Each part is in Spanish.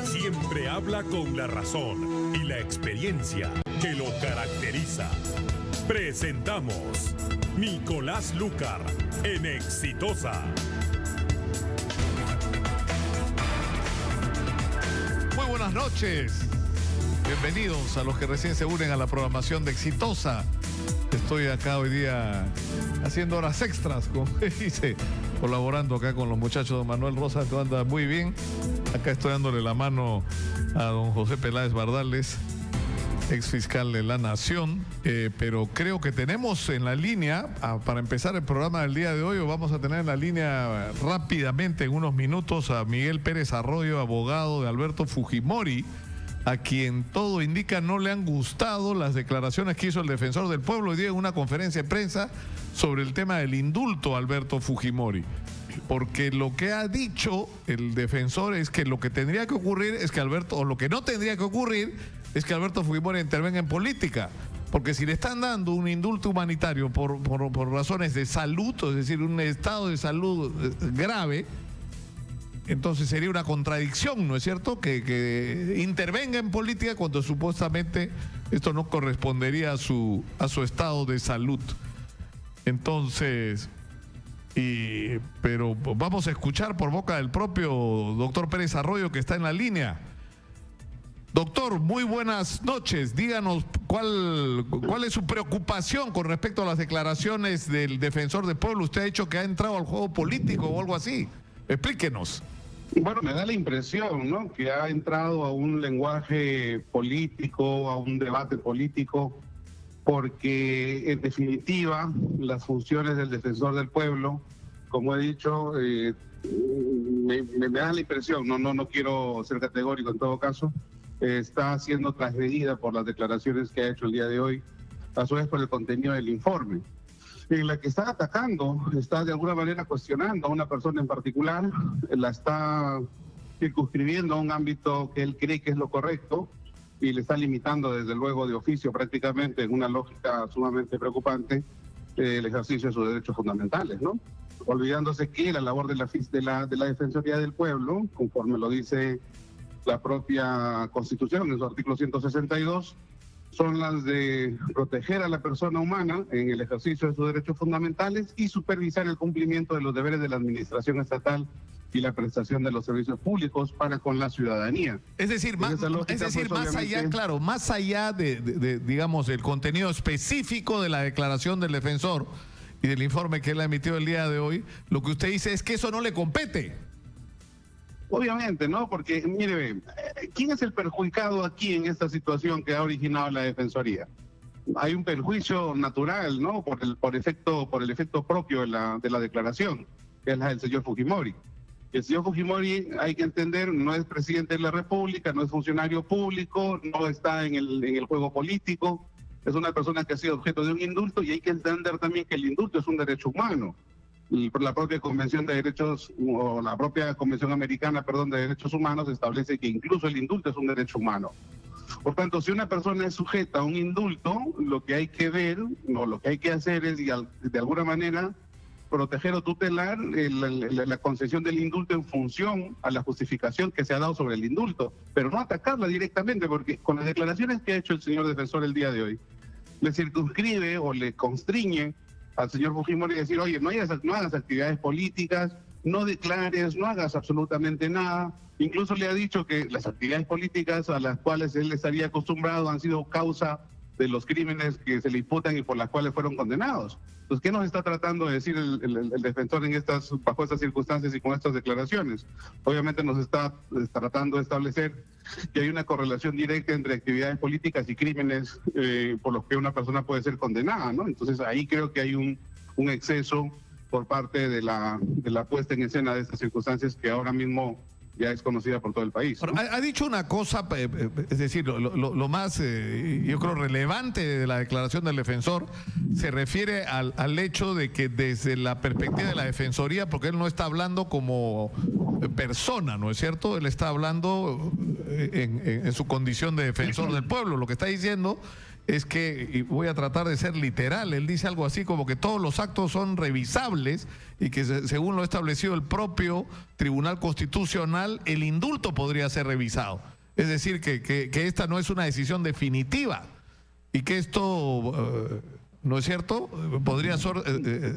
Siempre habla con la razón y la experiencia que lo caracteriza. Presentamos Nicolás Lucar en Exitosa. Muy buenas noches. Bienvenidos a los que recién se unen a la programación de Exitosa. Estoy acá hoy día haciendo horas extras, como dice, colaborando acá con los muchachos. Don Manuel Rosa, que anda muy bien. Acá estoy dándole la mano a don José Peláez Bardales, ex fiscal de la Nación, pero creo que tenemos en la línea, para empezar el programa del día de hoy, vamos a tener en la línea rápidamente, en unos minutos, a Miguel Pérez Arroyo, abogado de Alberto Fujimori, a quien todo indica no le han gustado las declaraciones que hizo el defensor del pueblo hoy día en una conferencia de prensa sobre el tema del indulto a Alberto Fujimori. Porque lo que ha dicho el defensor es que lo que tendría que ocurrir es que Alberto, o lo que no tendría que ocurrir es que Alberto Fujimori intervenga en política. Porque si le están dando un indulto humanitario por razones de salud, es decir, un estado de salud grave, entonces sería una contradicción, ¿no es cierto?, que intervenga en política cuando supuestamente esto no correspondería a su estado de salud. Entonces, pero vamos a escuchar por boca del propio doctor Pérez Arroyo, que está en la línea. Doctor, muy buenas noches. Díganos cuál es su preocupación con respecto a las declaraciones del defensor del pueblo. Usted ha dicho que ha entrado al juego político o algo así. Explíquenos. Bueno, me da la impresión, ¿no?, que ha entrado a un lenguaje político, a un debate político, porque en definitiva las funciones del defensor del pueblo, como he dicho, me da la impresión, no quiero ser categórico en todo caso, está siendo transgredida por las declaraciones que ha hecho el día de hoy, a su vez por el contenido del informe, en la que está atacando, está de alguna manera cuestionando a una persona en particular, la está circunscribiendo a un ámbito que él cree que es lo correcto y le está limitando desde luego de oficio prácticamente, en una lógica sumamente preocupante, el ejercicio de sus derechos fundamentales, ¿no? Olvidándose que la labor de la Defensoría del Pueblo, conforme lo dice la propia Constitución en su artículo 162, son las de proteger a la persona humana en el ejercicio de sus derechos fundamentales y supervisar el cumplimiento de los deberes de la administración estatal y la prestación de los servicios públicos para con la ciudadanía. Es decir, más allá, claro, más allá de digamos, el contenido específico de la declaración del defensor y del informe que él ha emitido el día de hoy, lo que usted dice es que eso no le compete. Obviamente, ¿no? Porque, mire, ¿quién es el perjudicado aquí en esta situación que ha originado la Defensoría? Hay un perjuicio natural, ¿no?, por el efecto propio de la declaración, que es la del señor Fujimori. El señor Fujimori, hay que entender, no es presidente de la República, no es funcionario público, no está en el juego político, es una persona que ha sido objeto de un indulto, y hay que entender también que el indulto es un derecho humano. Y por la propia Convención de Derechos, o la propia Convención Americana, de Derechos Humanos, establece que incluso el indulto es un derecho humano. Por tanto, si una persona es sujeta a un indulto, lo que hay que ver, o lo que hay que hacer es, de alguna manera, proteger o tutelar la concesión del indulto en función a la justificación que se ha dado sobre el indulto, pero no atacarla directamente, porque con las declaraciones que ha hecho el señor defensor el día de hoy, le circunscribe o le constriñe al señor Fujimori a decir, oye, no hagas actividades políticas, no declares, no hagas absolutamente nada. Incluso le ha dicho que las actividades políticas a las cuales él estaría acostumbrado han sido causa de los crímenes que se le imputan y por las cuales fueron condenados. Entonces, ¿qué nos está tratando de decir el defensor bajo estas circunstancias y con estas declaraciones? Obviamente nos está tratando de establecer que hay una correlación directa entre actividades políticas y crímenes por los que una persona puede ser condenada, ¿no? Entonces ahí creo que hay un exceso por parte de la puesta en escena de estas circunstancias que ahora mismo ya es conocida por todo el país, ¿no? Ha dicho una cosa, es decir, lo más, yo creo, relevante de la declaración del defensor se refiere al hecho de que desde la perspectiva de la Defensoría, porque él no está hablando como persona, ¿no es cierto? Él está hablando en su condición de defensor del pueblo. Lo que está diciendo es que, y voy a tratar de ser literal, él dice algo así como que todos los actos son revisables y que según lo ha establecido el propio Tribunal Constitucional, el indulto podría ser revisado. Es decir, que esta no es una decisión definitiva y que esto, ¿no es cierto?, podría ser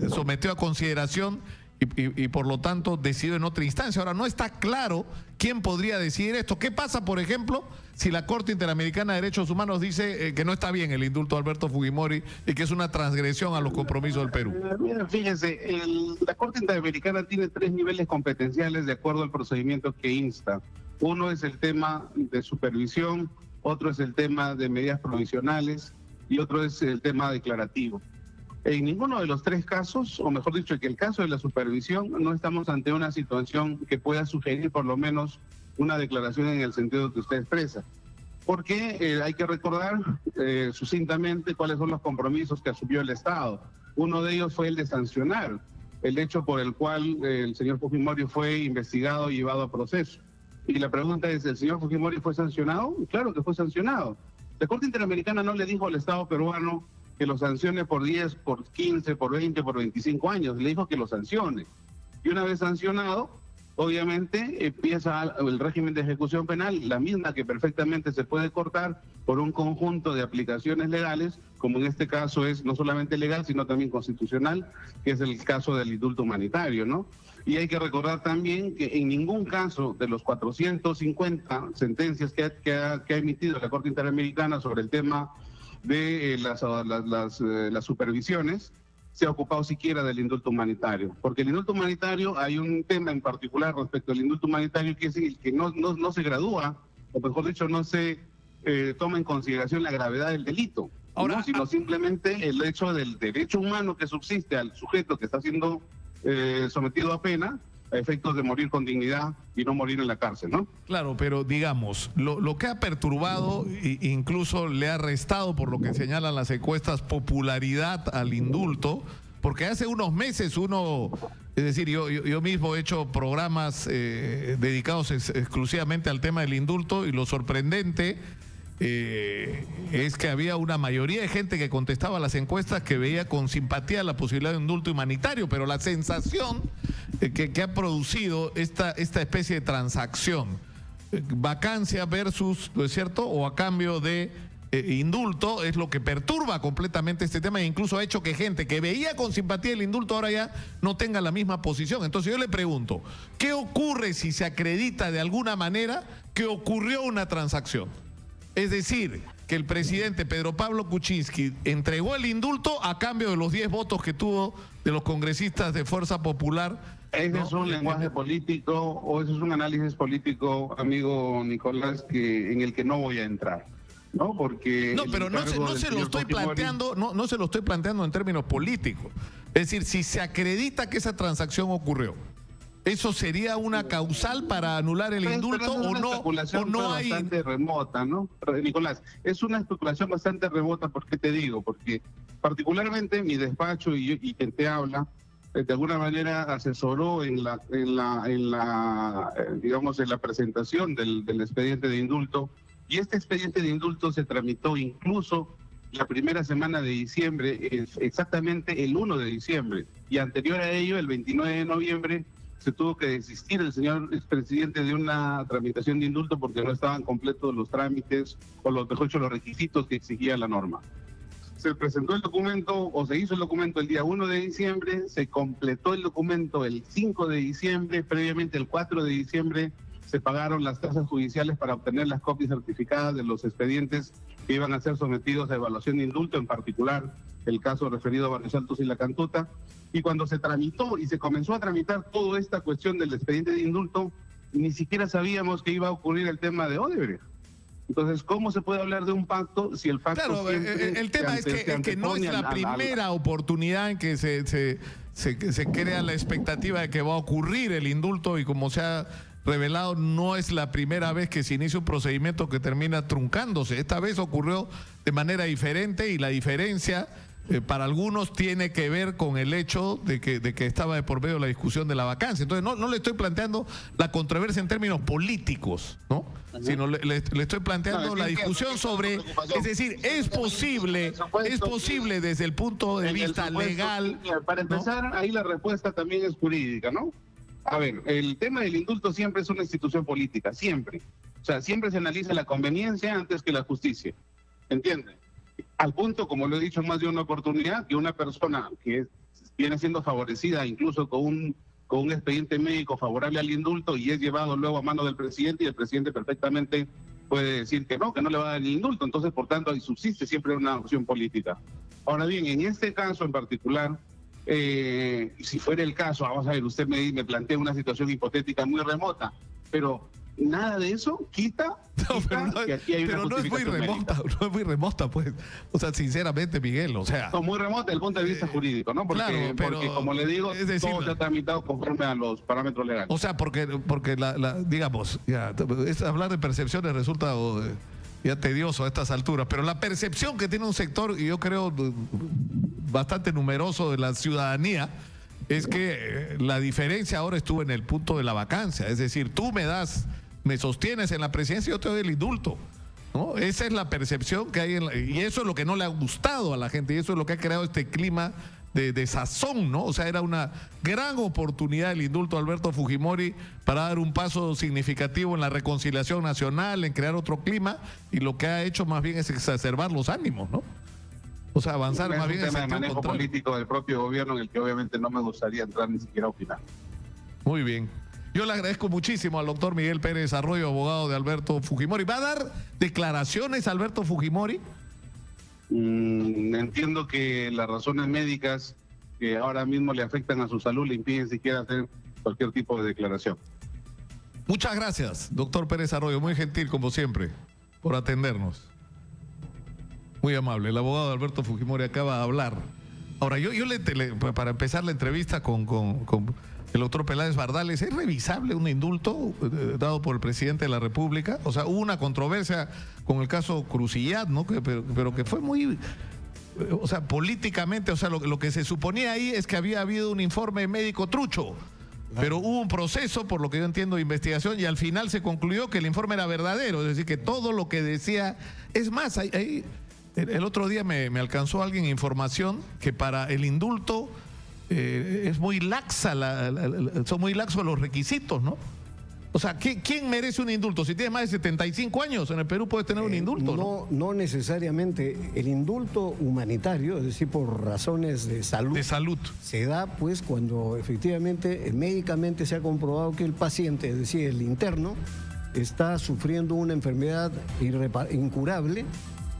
sometido a consideración y por lo tanto decidido en otra instancia. Ahora, no está claro quién podría decidir esto. ¿Qué pasa, por ejemplo, si la Corte Interamericana de Derechos Humanos dice que no está bien el indulto de Alberto Fujimori y que es una transgresión a los compromisos del Perú? Mira, fíjense, la Corte Interamericana tiene 3 niveles competenciales de acuerdo al procedimiento que insta. Uno es el tema de supervisión, otro es el tema de medidas provisionales y otro es el tema declarativo. En ninguno de los 3 casos, o mejor dicho, que el caso de la supervisión, no estamos ante una situación que pueda sugerir por lo menos una declaración en el sentido que usted expresa. Porque hay que recordar sucintamente cuáles son los compromisos que asumió el Estado. Uno de ellos fue el de sancionar el hecho por el cual el señor Fujimori fue investigado y llevado a proceso. Y la pregunta es, ¿el señor Fujimori fue sancionado? Claro que fue sancionado. La Corte Interamericana no le dijo al Estado peruano que lo sancione por 10, por 15, por 20, por 25 años. Le dijo que lo sancione. Y una vez sancionado, obviamente empieza el régimen de ejecución penal, la misma que perfectamente se puede cortar por un conjunto de aplicaciones legales, como en este caso es no solamente legal, sino también constitucional, que es el caso del indulto humanitario, ¿no? Y hay que recordar también que en ningún caso de los 450 sentencias que ha emitido la Corte Interamericana sobre el tema de las supervisiones, se ha ocupado siquiera del indulto humanitario. Porque el indulto humanitario, hay un tema en particular respecto al indulto humanitario que es el que no se gradúa, o mejor dicho, no se toma en consideración la gravedad del delito, ahora, ¿no? Sino simplemente el hecho del derecho humano que subsiste al sujeto que está siendo sometido a pena, a efectos de morir con dignidad y no morir en la cárcel, ¿no? Claro, pero digamos, lo que ha perturbado e incluso le ha restado, por lo que señalan las encuestas, popularidad al indulto, porque hace unos meses es decir, yo mismo he hecho programas dedicados exclusivamente al tema del indulto y lo sorprendente es que había una mayoría de gente que contestaba a las encuestas que veía con simpatía la posibilidad de un indulto humanitario, pero la sensación que ha producido esta especie de transacción, vacancia versus, ¿no es cierto?, o a cambio de indulto, es lo que perturba completamente este tema e incluso ha hecho que gente que veía con simpatía el indulto ahora ya no tenga la misma posición. Entonces yo le pregunto, ¿qué ocurre si se acredita de alguna manera que ocurrió una transacción? Es decir, que el presidente Pedro Pablo Kuczynski entregó el indulto a cambio de los 10 votos que tuvo de los congresistas de Fuerza Popular. Ese es un lenguaje político o ese es un análisis político, amigo Nicolás, en el que no voy a entrar, ¿no? Porque no, pero no se lo estoy planteando, no se lo estoy planteando en términos políticos. Es decir, si se acredita que esa transacción ocurrió, ¿eso sería una causal para anular el indulto o no hay? Bastante remota, ¿no? Nicolás, es una especulación bastante remota. ¿Por qué te digo? Porque particularmente mi despacho y quien te habla, de alguna manera asesoró en la presentación del expediente de indulto, y este expediente de indulto se tramitó incluso la primera semana de diciembre, exactamente el 1 de diciembre, y anterior a ello, el 29 de noviembre, se tuvo que desistir el señor expresidente de una tramitación de indulto porque no estaban completos los trámites o mejor dicho, los requisitos que exigía la norma. Se presentó el documento o se hizo el documento el día 1 de diciembre, se completó el documento el 5 de diciembre, previamente el 4 de diciembre se pagaron las tasas judiciales para obtener las copias certificadas de los expedientes que iban a ser sometidos a evaluación de indulto, en particular el caso referido a Barrios Altos y La Cantuta. Y cuando se tramitó y se comenzó a tramitar toda esta cuestión del expediente de indulto, ni siquiera sabíamos que iba a ocurrir el tema de Odebrecht. Entonces, ¿cómo se puede hablar de un pacto si el pacto... Claro, el tema es que no es la primera oportunidad en que se crea la expectativa de que va a ocurrir el indulto, y como se ha revelado, no es la primera vez que se inicia un procedimiento que termina truncándose. Esta vez ocurrió de manera diferente, y la diferencia para algunos tiene que ver con el hecho de que estaba de por medio la discusión de la vacancia. Entonces no le estoy planteando la controversia en términos políticos, ¿no? Sino le estoy planteando la discusión sobre, es decir, es posible desde el punto de vista legal. Para empezar, ¿no? Ahí la respuesta también es jurídica, ¿no? A ver, el tema del indulto siempre es una institución política, siempre. O sea, siempre se analiza la conveniencia antes que la justicia. ¿Entiendes? Al punto, como lo he dicho en más de una oportunidad, que una persona que viene siendo favorecida incluso con un expediente médico favorable al indulto y es llevado luego a mano del presidente, y el presidente perfectamente puede decir que no le va a dar el indulto. Entonces, por tanto, ahí subsiste siempre una opción política. Ahora bien, en este caso en particular, si fuera el caso, vamos a ver, usted me plantea una situación hipotética muy remota, pero nada de eso quita que aquí hay una justificación médica. No es muy remota, pues. O sea, sinceramente, Miguel, o sea... No, muy remota desde el punto de vista jurídico, ¿no? Porque, porque como le digo, es decir, todo se ha tramitado conforme a los parámetros legales. O sea, porque digamos, ya, hablar de percepciones resulta ya tedioso a estas alturas, pero la percepción que tiene un sector, y yo creo bastante numeroso de la ciudadanía, es que la diferencia ahora estuvo en el punto de la vacancia. Es decir, tú me sostienes en la presidencia y yo te doy el indulto, ¿no? Esa es la percepción que hay y eso es lo que no le ha gustado a la gente, y eso es lo que ha creado este clima de desazón, ¿no? O sea, era una gran oportunidad el indulto de Alberto Fujimori para dar un paso significativo en la reconciliación nacional, en crear otro clima, y lo que ha hecho más bien es exacerbar los ánimos, ¿no? O sea, avanzar más bien en el tema de manejo político del propio gobierno, en el que obviamente no me gustaría entrar ni siquiera a opinar. Muy bien. Yo le agradezco muchísimo al doctor Miguel Pérez Arroyo, abogado de Alberto Fujimori. ¿Va a dar declaraciones Alberto Fujimori? Entiendo que las razones médicas que ahora mismo le afectan a su salud le impiden siquiera hacer cualquier tipo de declaración. Muchas gracias, doctor Pérez Arroyo. Muy gentil, como siempre, por atendernos. Muy amable. El abogado de Alberto Fujimori acaba de hablar. Ahora, para empezar la entrevista con el doctor Peláez Bardales, ¿es revisable un indulto dado por el presidente de la República? O sea, hubo una controversia con el caso Crucillat, ¿no? Pero que fue muy... O sea, políticamente, o sea, lo que se suponía ahí es que había habido un informe médico trucho. Pero hubo un proceso, por lo que yo entiendo, de investigación, y al final se concluyó que el informe era verdadero. Es decir, que todo lo que decía... Es más, el otro día me alcanzó alguien información que para el indulto es muy laxa, son muy laxos los requisitos, ¿no? O sea, ¿quién merece un indulto? Si tienes más de 75 años, en el Perú puedes tener un indulto, no necesariamente. El indulto humanitario, es decir, por razones de salud. De salud. Se da, pues, cuando efectivamente, médicamente se ha comprobado que el paciente, es decir, el interno, está sufriendo una enfermedad incurable,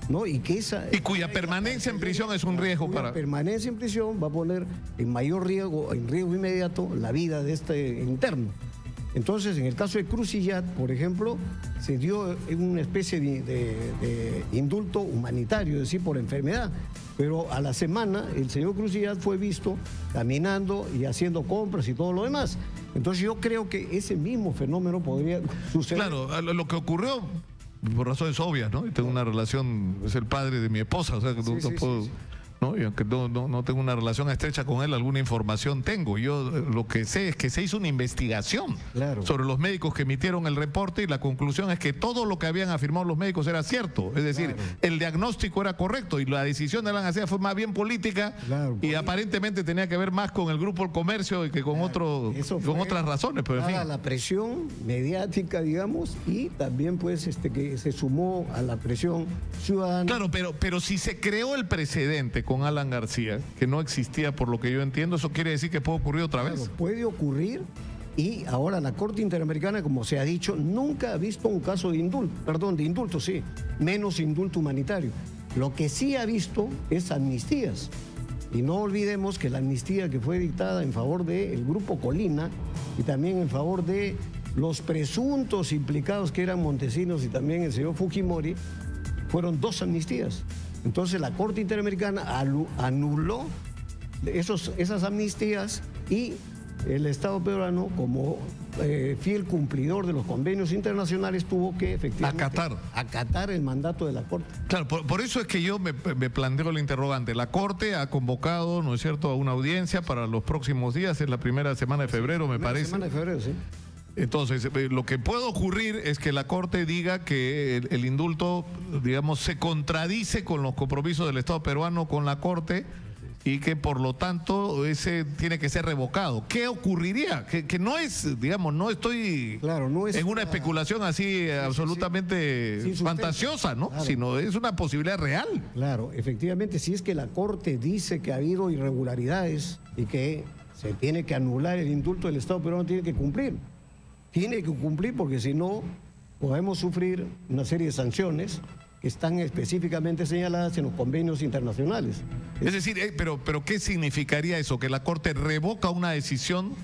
¿no? Y cuya permanencia en prisión es un riesgo para... permanencia en prisión va a poner en mayor riesgo, en riesgo inmediato, la vida de este interno. Entonces, en el caso de Crucillat, por ejemplo, se dio una especie de indulto humanitario, es decir, por enfermedad. Pero a la semana, el señor Crucillat fue visto caminando y haciendo compras y todo lo demás. Entonces, yo creo que ese mismo fenómeno podría suceder. Claro, lo que ocurrió... por razones obvias, ¿no? Y tengo una relación, es el padre de mi esposa, o sea que no puedo, ¿no? Y aunque no tengo una relación estrecha con él, alguna información tengo. Yo lo que sé es que se hizo una investigación sobre los médicos que emitieron el reporte, y la conclusión es que todo lo que habían afirmado los médicos era cierto. Es decir, el diagnóstico era correcto y la decisión de la ANSEA fue más bien política, y aparentemente tenía que ver más con el Grupo El Comercio y que con otras razones. Pero en fin. La presión mediática, digamos, y también pues que se sumó a la presión ciudadana. Claro, pero si se creó el precedente con Alan García, que no existía por lo que yo entiendo, eso quiere decir que puede ocurrir otra vez. Puede ocurrir, y ahora la Corte Interamericana, como se ha dicho, nunca ha visto un caso de indulto, sí, menos indulto humanitario. Lo que sí ha visto es amnistías. Y no olvidemos que la amnistía que fue dictada en favor del Grupo Colina y también en favor de los presuntos implicados, que eran Montesinos y también el señor Fujimori, fueron 2 amnistías. Entonces la Corte Interamericana anuló esas amnistías y el Estado peruano, como fiel cumplidor de los convenios internacionales, tuvo que efectivamente acatar el mandato de la Corte. Claro, por eso es que yo me planteo el interrogante. La Corte ha convocado, ¿no es cierto?, a una audiencia para los próximos días, en la primera semana de febrero, me parece. Semana de febrero, sí. Entonces, lo que puede ocurrir es que la Corte diga que el indulto, digamos, se contradice con los compromisos del Estado peruano con la Corte y que por lo tanto ese tiene que ser revocado. ¿Qué ocurriría? Que no es, digamos, no estoy en una especulación así absolutamente fantasiosa, ¿no? Claro. Sino es una posibilidad real. Claro, efectivamente, si es que la Corte dice que ha habido irregularidades y que se tiene que anular el indulto, del Estado peruano tiene que cumplir. Tiene que cumplir, porque si no podemos sufrir una serie de sanciones que están específicamente señaladas en los convenios internacionales. Es decir, pero ¿qué significaría eso? ¿Que la Corte revoca una decisión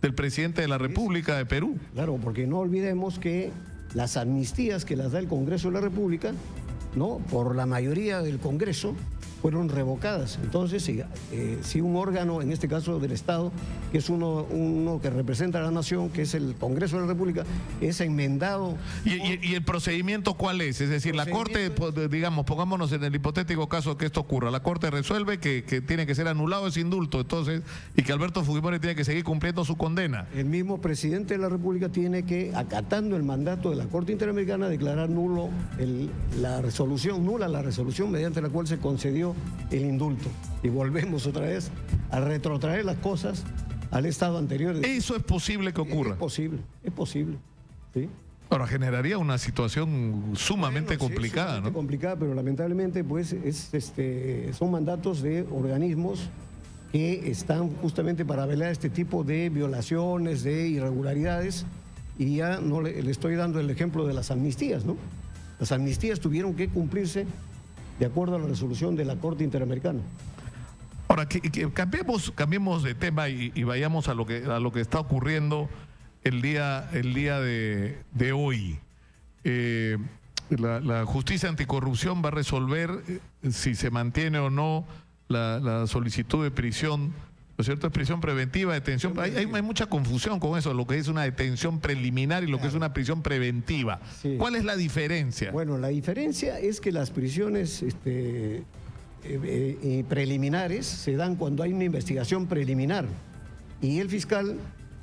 del presidente de la República de Perú? Claro, porque no olvidemos que las amnistías que las da el Congreso de la República, ¿no?, por la mayoría del Congreso, fueron revocadas. Entonces, si un órgano, en este caso del Estado, que es uno que representa a la nación, que es el Congreso de la República, es enmendado. ¿Y el procedimiento cuál es? Es decir, la Corte, digamos, pongámonos en el hipotético caso que esto ocurra, la Corte resuelve que tiene que ser anulado ese indulto, entonces, y que Alberto Fujimori tiene que seguir cumpliendo su condena. El mismo presidente de la República tiene que, acatando el mandato de la Corte Interamericana, declarar nula la resolución mediante la cual se concedió el indulto. Y volvemos otra vez a retrotraer las cosas al estado anterior. ¿Eso es posible que ocurra? Es posible, ¿sí? Ahora, generaría una situación sumamente complicada, ¿no? Complicada, pero lamentablemente pues son mandatos de organismos que están justamente para velar este tipo de violaciones, de irregularidades, y ya no le estoy dando el ejemplo de las amnistías, ¿no? Las amnistías tuvieron que cumplirse de acuerdo a la resolución de la Corte Interamericana. Ahora, cambiemos de tema y vayamos a lo que está ocurriendo el día de hoy. La justicia anticorrupción va a resolver si se mantiene o no la solicitud de prisión, ¿no es cierto? Es prisión preventiva, detención. Hay mucha confusión con eso, lo que es una detención preliminar y lo que es una prisión preventiva. Sí. ¿Cuál es la diferencia? Bueno, la diferencia es que las prisiones preliminares se dan cuando hay una investigación preliminar, y el fiscal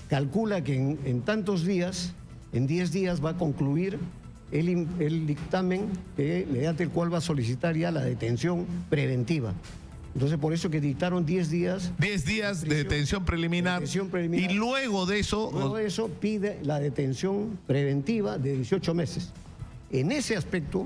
calcula que en tantos días, en 10 días, va a concluir el dictamen mediante el cual va a solicitar ya la detención preventiva. Entonces, por eso que dictaron 10 días. 10 días de detención preliminar. Y luego de eso... Luego de eso pide la detención preventiva de 18 meses. En ese aspecto,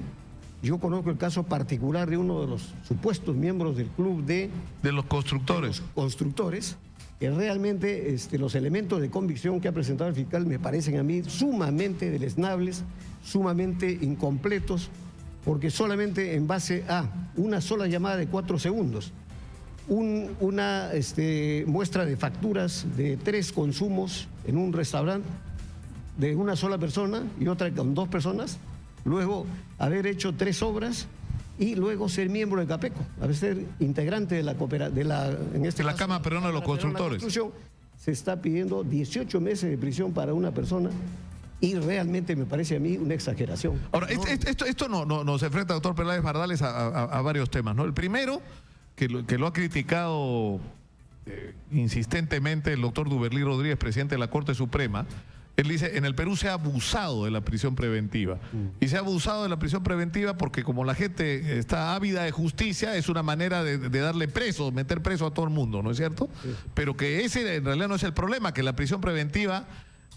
yo conozco el caso particular de uno de los supuestos miembros del club de los constructores. Que realmente los elementos de convicción que ha presentado el fiscal me parecen a mí sumamente deleznables, sumamente incompletos, porque solamente en base a una sola llamada de 4 segundos, una muestra de facturas de 3 consumos en un restaurante de una sola persona y otra con 2 personas, luego haber hecho 3 obras y luego ser miembro de CAPECO, haber ser integrante de la Cámara Peruana de los Constructores. Se está pidiendo 18 meses de prisión para una persona. Y realmente me parece a mí una exageración. Ahora, esto nos enfrenta, doctor Peláez Bardales, a varios temas, ¿no? El primero, que lo ha criticado insistentemente el doctor Duberlí Rodríguez, presidente de la Corte Suprema. Él dice, en el Perú se ha abusado de la prisión preventiva. Y se ha abusado de la prisión preventiva porque como la gente está ávida de justicia, es una manera de darle preso, meter preso a todo el mundo, ¿no es cierto? Sí. Pero que ese en realidad no es el problema, que la prisión preventiva...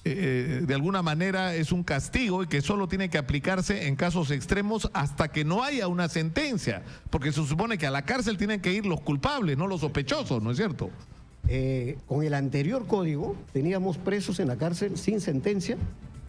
de alguna manera es un castigo y que solo tiene que aplicarse en casos extremos hasta que no haya una sentencia, porque se supone que a la cárcel tienen que ir los culpables, no los sospechosos, ¿no es cierto? Con el anterior código teníamos presos en la cárcel sin sentencia,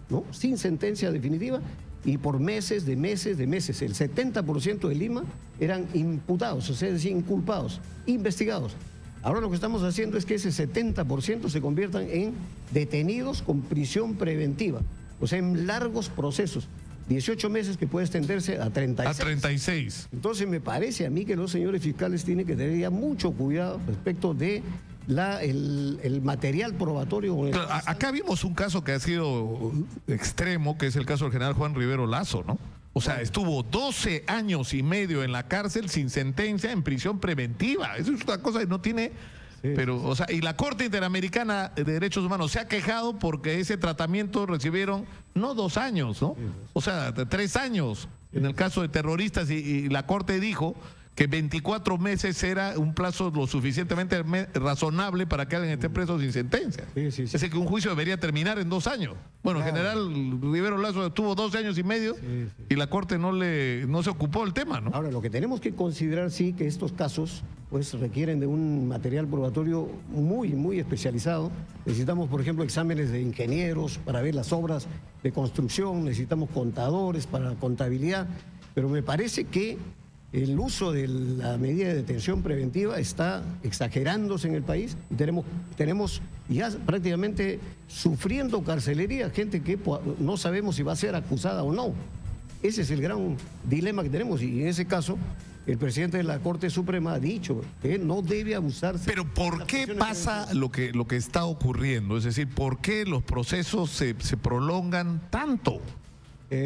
¿no? Sin sentencia definitiva, y por meses. El 70% de Lima eran imputados, o sea, es decir, inculpados, investigados. Ahora lo que estamos haciendo es que ese 70% se conviertan en detenidos con prisión preventiva, o sea, en largos procesos, 18 meses que puede extenderse a 36. A 36. Entonces me parece a mí que los señores fiscales tienen que tener ya mucho cuidado respecto de el material probatorio. Claro, acá vimos un caso que ha sido extremo, que es el caso del general Juan Rivero Lazo, ¿no? O sea, estuvo 12 años y medio en la cárcel sin sentencia en prisión preventiva. Eso es una cosa que no tiene... Pero, o sea, y la Corte Interamericana de Derechos Humanos se ha quejado porque ese tratamiento recibieron no 2 años, ¿no? O sea, 3 años en el caso de terroristas y la Corte dijo que 24 meses era un plazo lo suficientemente razonable para que alguien esté preso sin sentencia. Es decir, que un juicio debería terminar en 2 años. Bueno, el general Rivero Lazo estuvo 12 años y medio y la Corte no se ocupó del tema, ¿no? Ahora, lo que tenemos que considerar, sí, que estos casos pues requieren de un material probatorio muy especializado. Necesitamos, por ejemplo, exámenes de ingenieros para ver las obras de construcción, necesitamos contadores para contabilidad, pero me parece que el uso de la medida de detención preventiva está exagerándose en el país. Tenemos ya prácticamente sufriendo carcelería gente que no sabemos si va a ser acusada o no. Ese es el gran dilema que tenemos y en ese caso el presidente de la Corte Suprema ha dicho que no debe abusarse. Pero ¿por qué pasa lo que está ocurriendo? Es decir, ¿por qué los procesos se prolongan tanto?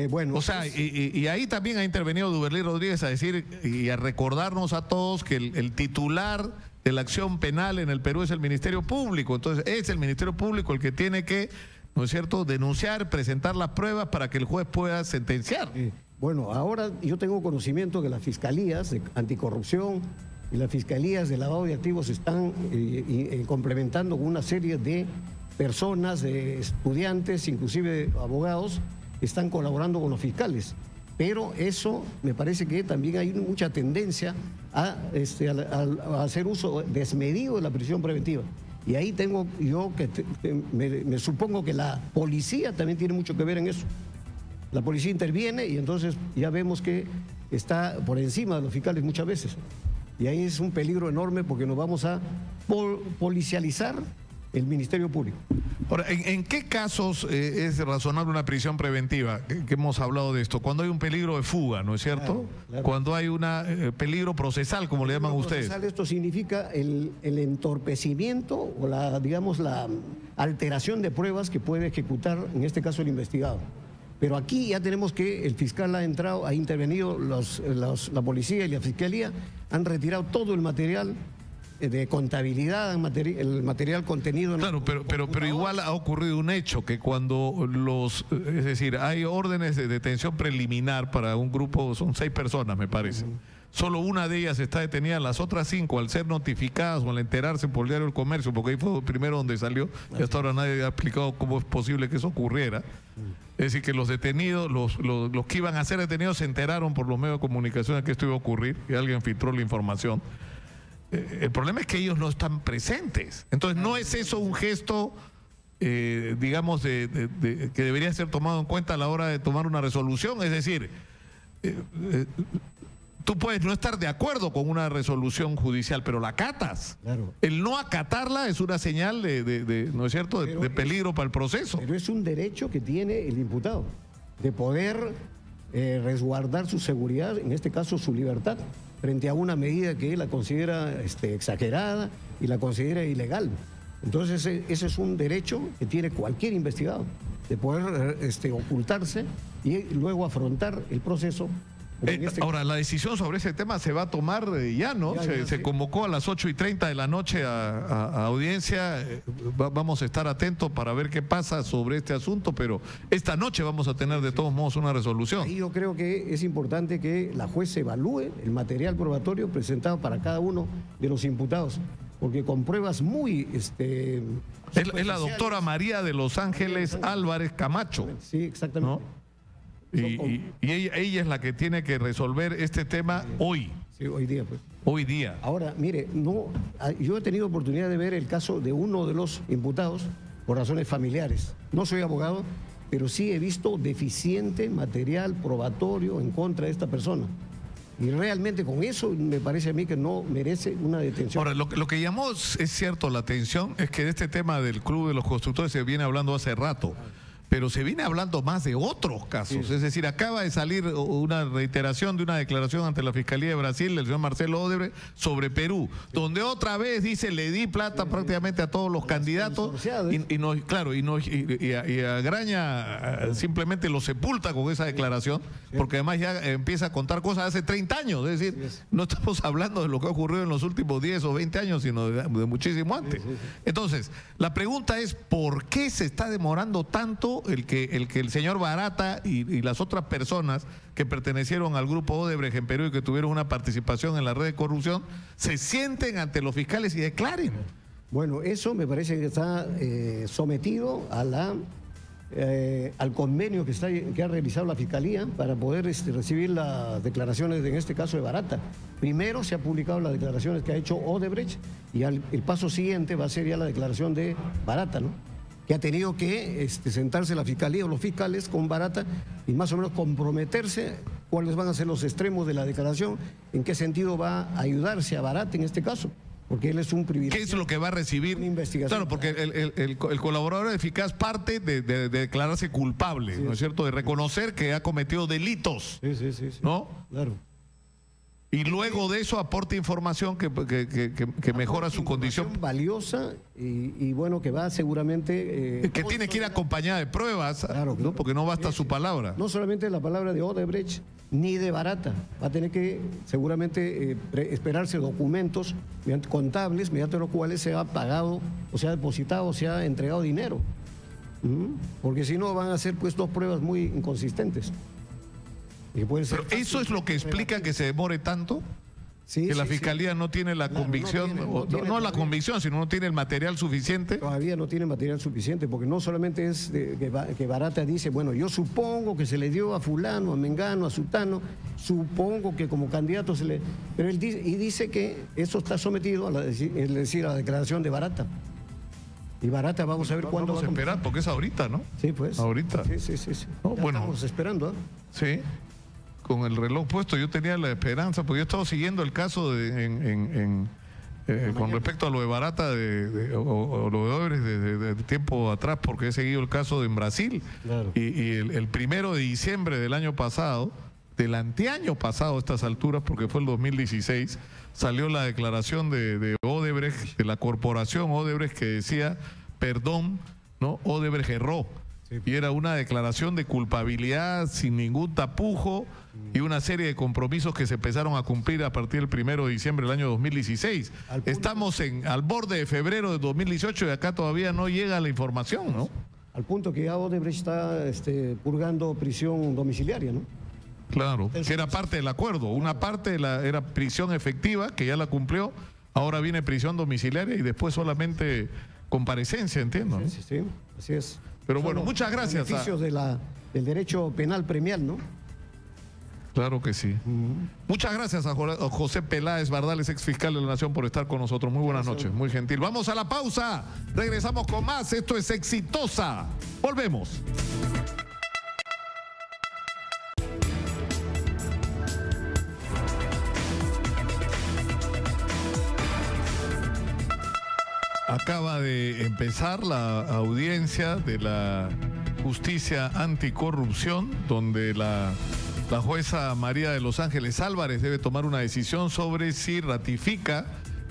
Bueno, o sea, y ahí también ha intervenido Duberlí Rodríguez a decir y a recordarnos a todos que el titular de la acción penal en el Perú es el Ministerio Público. Entonces es el Ministerio Público el que tiene que, ¿no es cierto?, denunciar, presentar las pruebas para que el juez pueda sentenciar. Bueno, ahora yo tengo conocimiento que las fiscalías de anticorrupción y las fiscalías de lavado de activos están complementando con una serie de personas, de estudiantes, inclusive abogados, están colaborando con los fiscales, pero eso me parece que también hay mucha tendencia a hacer uso desmedido de la prisión preventiva. Y ahí tengo yo que me supongo que la policía también tiene mucho que ver en eso. La policía interviene y entonces ya vemos que está por encima de los fiscales muchas veces. Y ahí es un peligro enorme porque nos vamos a policializar el Ministerio Público. Ahora, ¿en qué casos es razonable una prisión preventiva? Que hemos hablado de esto. Cuando hay un peligro de fuga, ¿no es cierto? Claro. Cuando hay un peligro procesal, como le llaman ustedes. Esto significa el entorpecimiento o la alteración de pruebas que puede ejecutar, en este caso, el investigado. Pero aquí ya tenemos que el fiscal ha entrado, ha intervenido, la policía y la fiscalía han retirado todo el material de contabilidad, el material contenido. Claro, pero igual ha ocurrido un hecho que cuando es decir, hay órdenes de detención preliminar para un grupo, son 6 personas me parece. Solo una de ellas está detenida, las otras 5 al ser notificadas o al enterarse por el diario El Comercio, porque ahí fue primero donde salió, y hasta ahora nadie ha explicado cómo es posible que eso ocurriera. Es decir, que los detenidos, los que iban a ser detenidos se enteraron por los medios de comunicación de que esto iba a ocurrir y alguien filtró la información. El problema es que ellos no están presentes. Entonces, ¿no es eso un gesto, digamos, que debería ser tomado en cuenta a la hora de tomar una resolución? Es decir, tú puedes no estar de acuerdo con una resolución judicial, pero la acatas. Claro. El no acatarla es una señal ¿no es cierto?, de peligro para el proceso. Pero es un derecho que tiene el imputado de poder resguardar su seguridad, en este caso su libertad, frente a una medida que él la considera exagerada y la considera ilegal. Entonces ese es un derecho que tiene cualquier investigado, de poder ocultarse y luego afrontar el proceso. Ahora, la decisión sobre ese tema se va a tomar ya, ¿no? Se convocó a las 8:30 de la noche a audiencia. Vamos a estar atentos para ver qué pasa sobre este asunto, pero esta noche vamos a tener de todos modos una resolución. Y yo creo que es importante que la juez evalúe el material probatorio presentado para cada uno de los imputados, porque con pruebas muy... Es la doctora María de Los Ángeles Álvarez Camacho. Sí, exactamente. ¿No? Y ella es la que tiene que resolver este tema hoy. Sí, hoy día, pues. Hoy día. Ahora, mire, yo he tenido oportunidad de ver el caso de uno de los imputados por razones familiares. No soy abogado, pero sí he visto deficiente material probatorio en contra de esta persona. Y realmente con eso me parece a mí que no merece una detención. Ahora, lo que llamó, es cierto, la atención es que de este tema del Club de los Constructores se viene hablando hace rato. pero se viene hablando más de otros casos. Es decir, acaba de salir una reiteración de una declaración ante la Fiscalía de Brasil del señor Marcelo Odebrecht sobre Perú, donde otra vez dice le di plata prácticamente a todos los candidatos y a Graña simplemente lo sepulta con esa declaración, porque además ya empieza a contar cosas de hace 30 años, es decir, no estamos hablando de lo que ha ocurrido en los últimos 10 o 20 años, sino de muchísimo antes. Entonces, la pregunta es, ¿por qué se está demorando tanto el que el señor Barata y las otras personas que pertenecieron al grupo Odebrecht en Perú y que tuvieron una participación en la red de corrupción se sienten ante los fiscales y declaren? Bueno, eso me parece que está sometido a al convenio que ha realizado la Fiscalía para poder recibir las declaraciones, en este caso de Barata. Primero se ha publicado las declaraciones que ha hecho Odebrecht y el paso siguiente va a ser ya la declaración de Barata, ¿no? Que ha tenido que sentarse la Fiscalía o los fiscales con Barata y más o menos comprometerse cuáles van a ser los extremos de la declaración, en qué sentido va a ayudarse a Barata en este caso. Porque él es un privilegio. ¿Qué es lo que va a recibir? Una investigación. Claro, porque el colaborador eficaz parte de declararse culpable, ¿no es cierto? De reconocer que ha cometido delitos. Sí. ¿No? Claro. Y luego de eso aporta información que mejora su condición. Valiosa y bueno, que va seguramente... que tiene que ir acompañada de pruebas, claro, ¿no? Porque no basta su palabra. No solamente la palabra de Odebrecht ni de Barata. Va a tener que seguramente esperarse documentos contables mediante los cuales se ha pagado, o se ha depositado, o se ha entregado dinero. Porque si no van a ser pues dos pruebas muy inconsistentes. Pero eso es lo que explica que se demore tanto, que la Fiscalía no tiene la convicción, no la convicción, sino no tiene el material suficiente. Todavía no tiene material suficiente, porque no solamente es que Barata dice, bueno, yo supongo que se le dio a fulano, a mengano, a sutano, supongo que como candidato se le... Pero él dice que eso está sometido a la declaración de Barata. Y Barata, vamos a ver cuándo... Vamos a esperar, porque es ahorita, ¿no? Sí, pues. Ahorita. Sí. No, bueno, estamos esperando, ¿eh? Sí. Con el reloj puesto, yo tenía la esperanza, porque yo he estado siguiendo el caso con respecto a lo de Barata o lo de Odebrecht de tiempo atrás, porque he seguido el caso en Brasil. Claro. Y el 1 de diciembre del año pasado, del anteaño pasado a estas alturas, porque fue el 2016, salió la declaración de Odebrecht, de la corporación Odebrecht, que decía, perdón, ¿no? Odebrecht erró. Sí. Y era una declaración de culpabilidad sin ningún tapujo y una serie de compromisos que se empezaron a cumplir a partir del 1 de diciembre del año 2016. Estamos al borde de febrero de 2018 y acá todavía no llega la información, ¿no? Al punto que ya Odebrecht está purgando prisión domiciliaria, ¿no? Claro, que era parte del acuerdo. Una parte era prisión efectiva, que ya la cumplió, ahora viene prisión domiciliaria y después solamente comparecencia, entiendo, ¿no? Sí, así es. Pero bueno, muchas gracias. Beneficios del derecho penal premial, ¿no? Claro que sí. Muchas gracias a José Peláez Bardales, ex fiscal de la Nación, por estar con nosotros. Muy buenas noches, muy gentil. Vamos a la pausa, regresamos con más. Esto es Exitosa. Volvemos. Acaba de empezar la audiencia de la justicia anticorrupción, donde la jueza María de Los Ángeles Álvarez debe tomar una decisión sobre si ratifica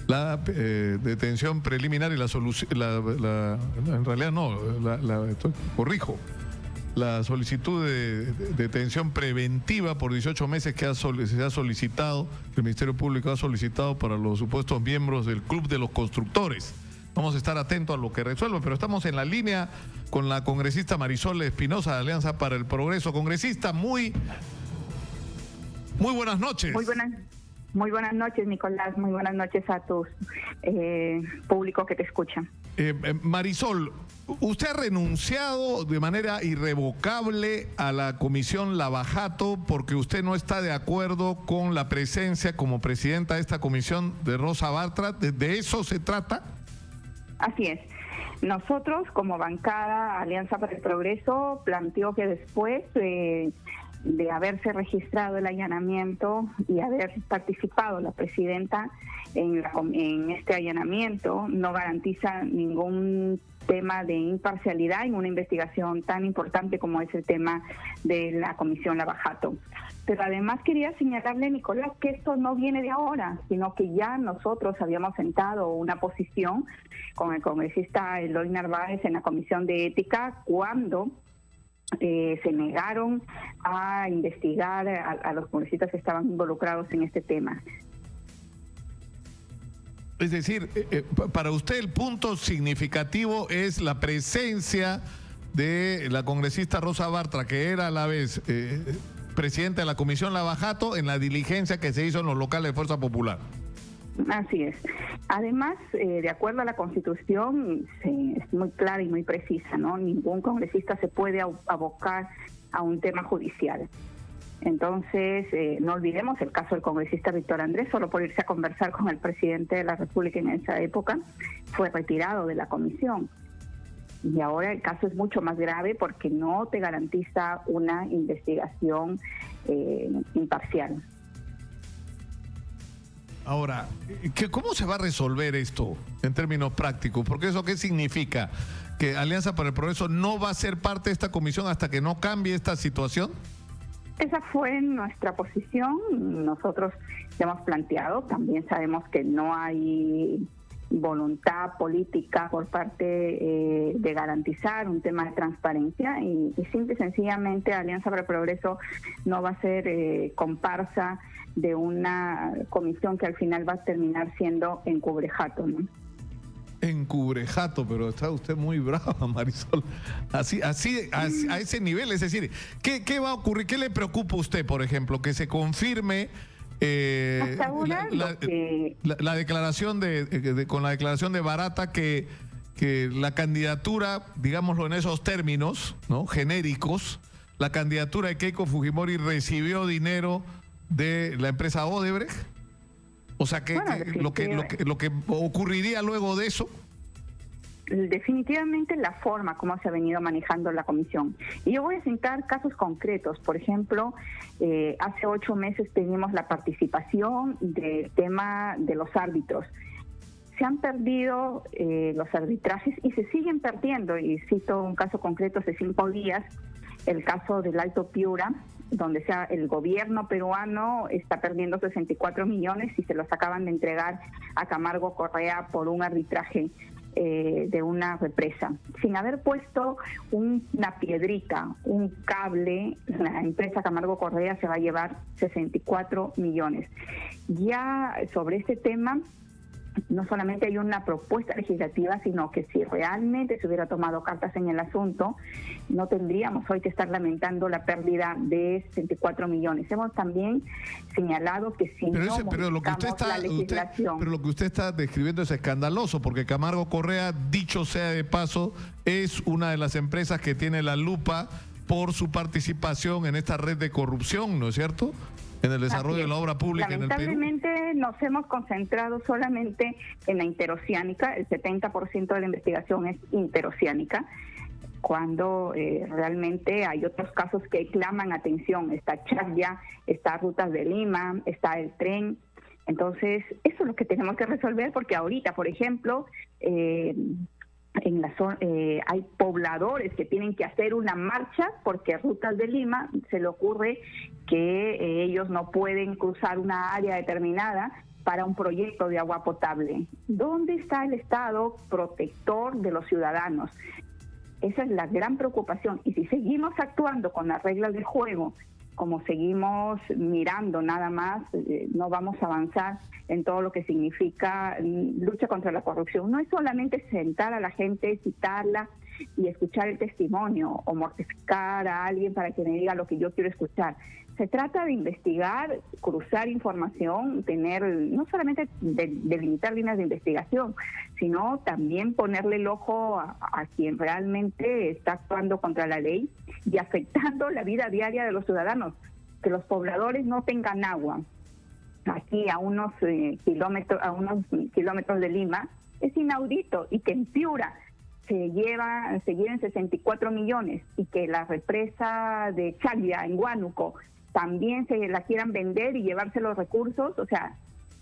la detención preliminar y la solicitud de detención preventiva por 18 meses que se ha solicitado, el Ministerio Público ha solicitado para los supuestos miembros del Club de los Constructores. Vamos a estar atentos a lo que resuelva, pero estamos en la línea con la congresista Marisol Espinosa de Alianza para el Progreso. Congresista, muy buenas noches. Muy buenas noches, Nicolás. Muy buenas noches a tus público que te escuchan. Marisol, usted ha renunciado de manera irrevocable a la comisión Lavajato porque usted no está de acuerdo con la presencia como presidenta de esta comisión de Rosa Bartra. ¿De eso se trata? Así es. Nosotros, como bancada Alianza para el Progreso, planteó que después de haberse registrado el allanamiento y haber participado la presidenta en este allanamiento, no garantiza ningún tema de imparcialidad en una investigación tan importante como es el tema de la Comisión Lava Jato. Pero además quería señalarle, Nicolás, que esto no viene de ahora, sino que ya nosotros habíamos sentado una posición con el congresista Eloy Narváez en la Comisión de Ética cuando se negaron a investigar a los congresistas que estaban involucrados en este tema. Es decir, para usted el punto significativo es la presencia de la congresista Rosa Bartra, que era a la vez presidenta de la Comisión Lava Jato, en la diligencia que se hizo en los locales de Fuerza Popular. Así es. Además, de acuerdo a la Constitución, es muy clara y muy precisa, ¿no? Ningún congresista se puede abocar a un tema judicial. Entonces, no olvidemos el caso del congresista Víctor Andrés, solo por irse a conversar con el presidente de la República en esa época, fue retirado de la comisión. Y ahora el caso es mucho más grave porque no te garantiza una investigación imparcial. Ahora, ¿cómo se va a resolver esto en términos prácticos? Porque ¿eso qué significa? ¿Que Alianza para el Progreso no va a ser parte de esta comisión hasta que no cambie esta situación? Esa fue nuestra posición. Nosotros ya hemos planteado, también sabemos que no hay voluntad política por parte de garantizar un tema de transparencia y simple y sencillamente Alianza para el Progreso no va a ser comparsa de una comisión que al final va a terminar siendo encubrejato, ¿no? Encubrejato, pero está usted muy brava, Marisol. Así a ese nivel, es decir, ¿qué va a ocurrir? ¿Qué le preocupa a usted, por ejemplo? Que se confirme la declaración con la declaración de Barata que la candidatura, digámoslo en esos términos, ¿no?, genéricos, la candidatura de Keiko Fujimori recibió dinero de la empresa Odebrecht. O sea, lo que ocurriría luego de eso. Definitivamente la forma como se ha venido manejando la comisión. Y yo voy a citar casos concretos. Por ejemplo, hace 8 meses teníamos la participación del tema de los árbitros. Se han perdido los arbitrajes y se siguen perdiendo. Y cito un caso concreto hace 5 días, el caso del Alto Piura, donde el gobierno peruano está perdiendo 64 millones y se los acaban de entregar a Camargo Correa por un arbitraje de una represa. Sin haber puesto una piedrita, un cable, la empresa Camargo Correa se va a llevar 64 millones. Ya sobre este tema, no solamente hay una propuesta legislativa, sino que si realmente se hubiera tomado cartas en el asunto, no tendríamos hoy que estar lamentando la pérdida de 64 millones. Hemos también señalado que si pero lo que usted está describiendo es escandaloso, porque Camargo Correa, dicho sea de paso, es una de las empresas que tiene la lupa por su participación en esta red de corrupción, ¿no es cierto?, en el desarrollo de la obra pública en el Perú. Lamentablemente nos hemos concentrado solamente en la interoceánica. El 70% de la investigación es interoceánica, cuando realmente hay otros casos que claman atención. Está Chagya, está Rutas de Lima, está el tren. Entonces, eso es lo que tenemos que resolver, porque ahorita, por ejemplo, en la zona, hay pobladores que tienen que hacer una marcha porque Rutas de Lima se le ocurre que ellos no pueden cruzar una área determinada para un proyecto de agua potable. ¿Dónde está el Estado protector de los ciudadanos? Esa es la gran preocupación. Y si seguimos actuando con las reglas de juego, como seguimos mirando nada más, no vamos a avanzar en todo lo que significa lucha contra la corrupción. No es solamente sentar a la gente, citarla y escuchar el testimonio o mortificar a alguien para que me diga lo que yo quiero escuchar. Se trata de investigar, cruzar información, no solamente delimitar líneas de investigación, sino también ponerle el ojo a quien realmente está actuando contra la ley y afectando la vida diaria de los ciudadanos. Que los pobladores no tengan agua aquí a unos kilómetros de Lima es inaudito, y que en Piura se lleven 64 millones y que la represa de Chagya en Huánuco también se la quieran vender y llevarse los recursos. O sea,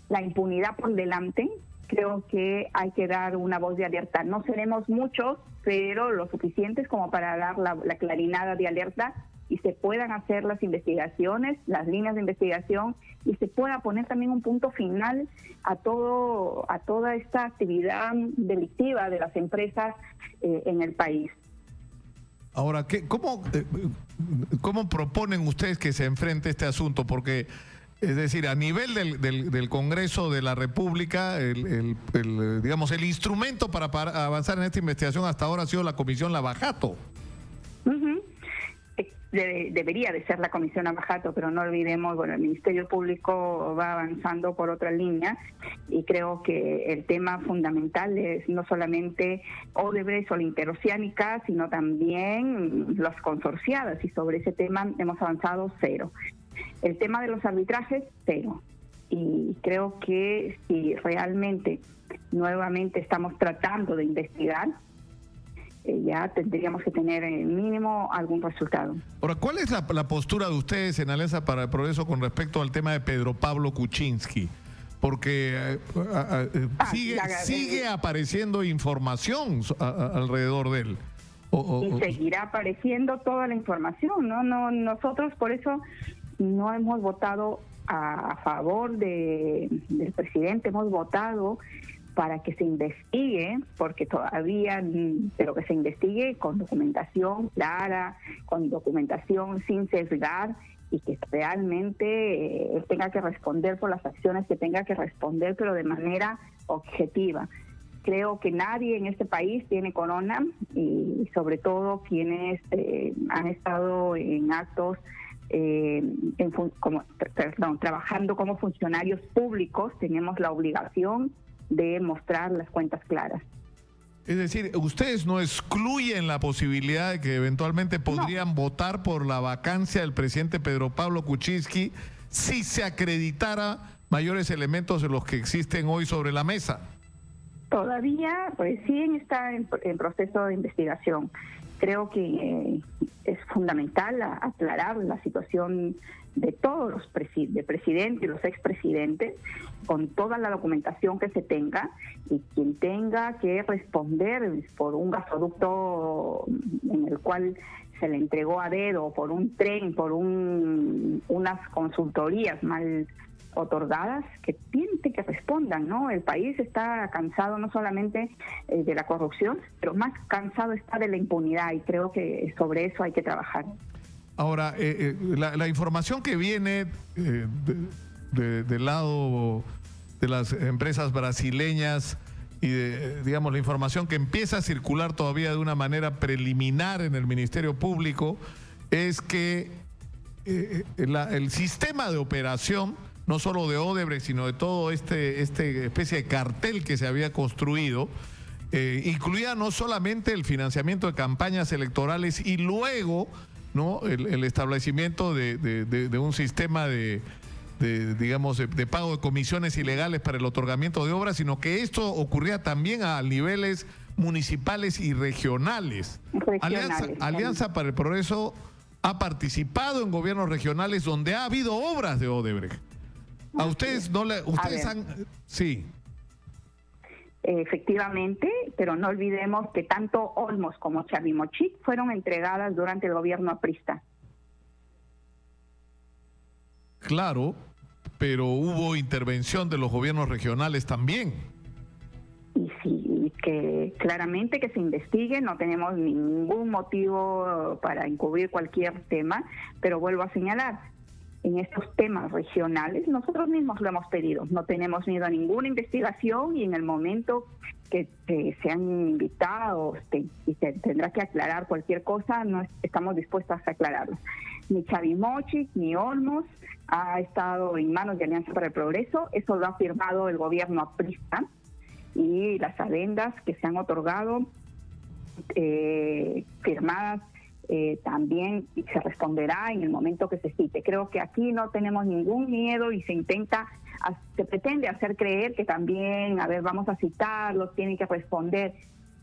la impunidad por delante, creo que hay que dar una voz de alerta. No seremos muchos, pero lo suficientes como para dar la clarinada de alerta y se puedan hacer las investigaciones, las líneas de investigación, y se pueda poner también un punto final a toda esta actividad delictiva de las empresas en el país. Ahora, ¿cómo proponen ustedes que se enfrente este asunto? Porque, es decir, a nivel del Congreso de la República, digamos, el instrumento para avanzar en esta investigación hasta ahora ha sido la Comisión Lavajato. Debería de ser la Comisión Lavajato, pero no olvidemos, bueno, el Ministerio Público va avanzando por otra línea y creo que el tema fundamental es no solamente Odebrecht o la Interoceánica, sino también las consorciadas, y sobre ese tema hemos avanzado cero. El tema de los arbitrajes, cero. Y creo que si realmente nuevamente estamos tratando de investigar, ya tendríamos que tener mínimo algún resultado. Ahora, ¿cuál es la postura de ustedes en Alianza para el Progreso con respecto al tema de Pedro Pablo Kuczynski? Porque sigue apareciendo información alrededor de él. Y seguirá apareciendo toda la información, ¿no? Nosotros por eso no hemos votado a favor del presidente, hemos votado para que se investigue, porque todavía, pero que se investigue con documentación clara, con documentación sin sesgar, y que realmente él tenga que responder por las acciones que tenga que responder, pero de manera objetiva. Creo que nadie en este país tiene corona, y sobre todo quienes han estado en actos trabajando como funcionarios públicos, tenemos la obligación de mostrar las cuentas claras. Es decir, ustedes no excluyen la posibilidad de que eventualmente podrían votar por la vacancia del presidente Pedro Pablo Kuczynski si se acreditara mayores elementos de los que existen hoy sobre la mesa. Todavía, pues sí está en proceso de investigación. Creo que es fundamental aclarar la situación de todos los presidentes y los expresidentes, con toda la documentación que se tenga, y quien tenga que responder por un gasoducto en el cual se le entregó a dedo, por un tren, por unas consultorías mal otorgadas, que tienen que respondan, ¿no? El país está cansado no solamente de la corrupción, pero más cansado está de la impunidad, y creo que sobre eso hay que trabajar. Ahora, la información que viene del lado de las empresas brasileñas y digamos, la información que empieza a circular todavía de una manera preliminar en el Ministerio Público es que el sistema de operación, no solo de Odebrecht, sino de todo este especie de cartel que se había construido, incluía no solamente el financiamiento de campañas electorales y luego, ¿no?, el establecimiento de un sistema de pago de comisiones ilegales para el otorgamiento de obras, sino que esto ocurría también a niveles municipales y regionales. Alianza para el Progreso ha participado en gobiernos regionales donde ha habido obras de Odebrecht. A ustedes sí. Efectivamente, pero no olvidemos que tanto Olmos como Chavimochic fueron entregadas durante el gobierno aprista. Claro, pero hubo intervención de los gobiernos regionales también. Y sí, que claramente que se investigue, no tenemos ningún motivo para encubrir cualquier tema, pero vuelvo a señalar, en estos temas regionales, nosotros mismos lo hemos pedido. No tenemos miedo a ninguna investigación, y en el momento que sean invitados y se tendrá que aclarar cualquier cosa, no estamos dispuestos a aclararlo. Ni Chavimochic ni Olmos ha estado en manos de Alianza para el Progreso, eso lo ha firmado el gobierno aprista, y las adendas que se han otorgado, firmadas, también se responderá en el momento que se cite. Creo que aquí no tenemos ningún miedo, y se pretende hacer creer que también, vamos a citarlos, tienen que responder.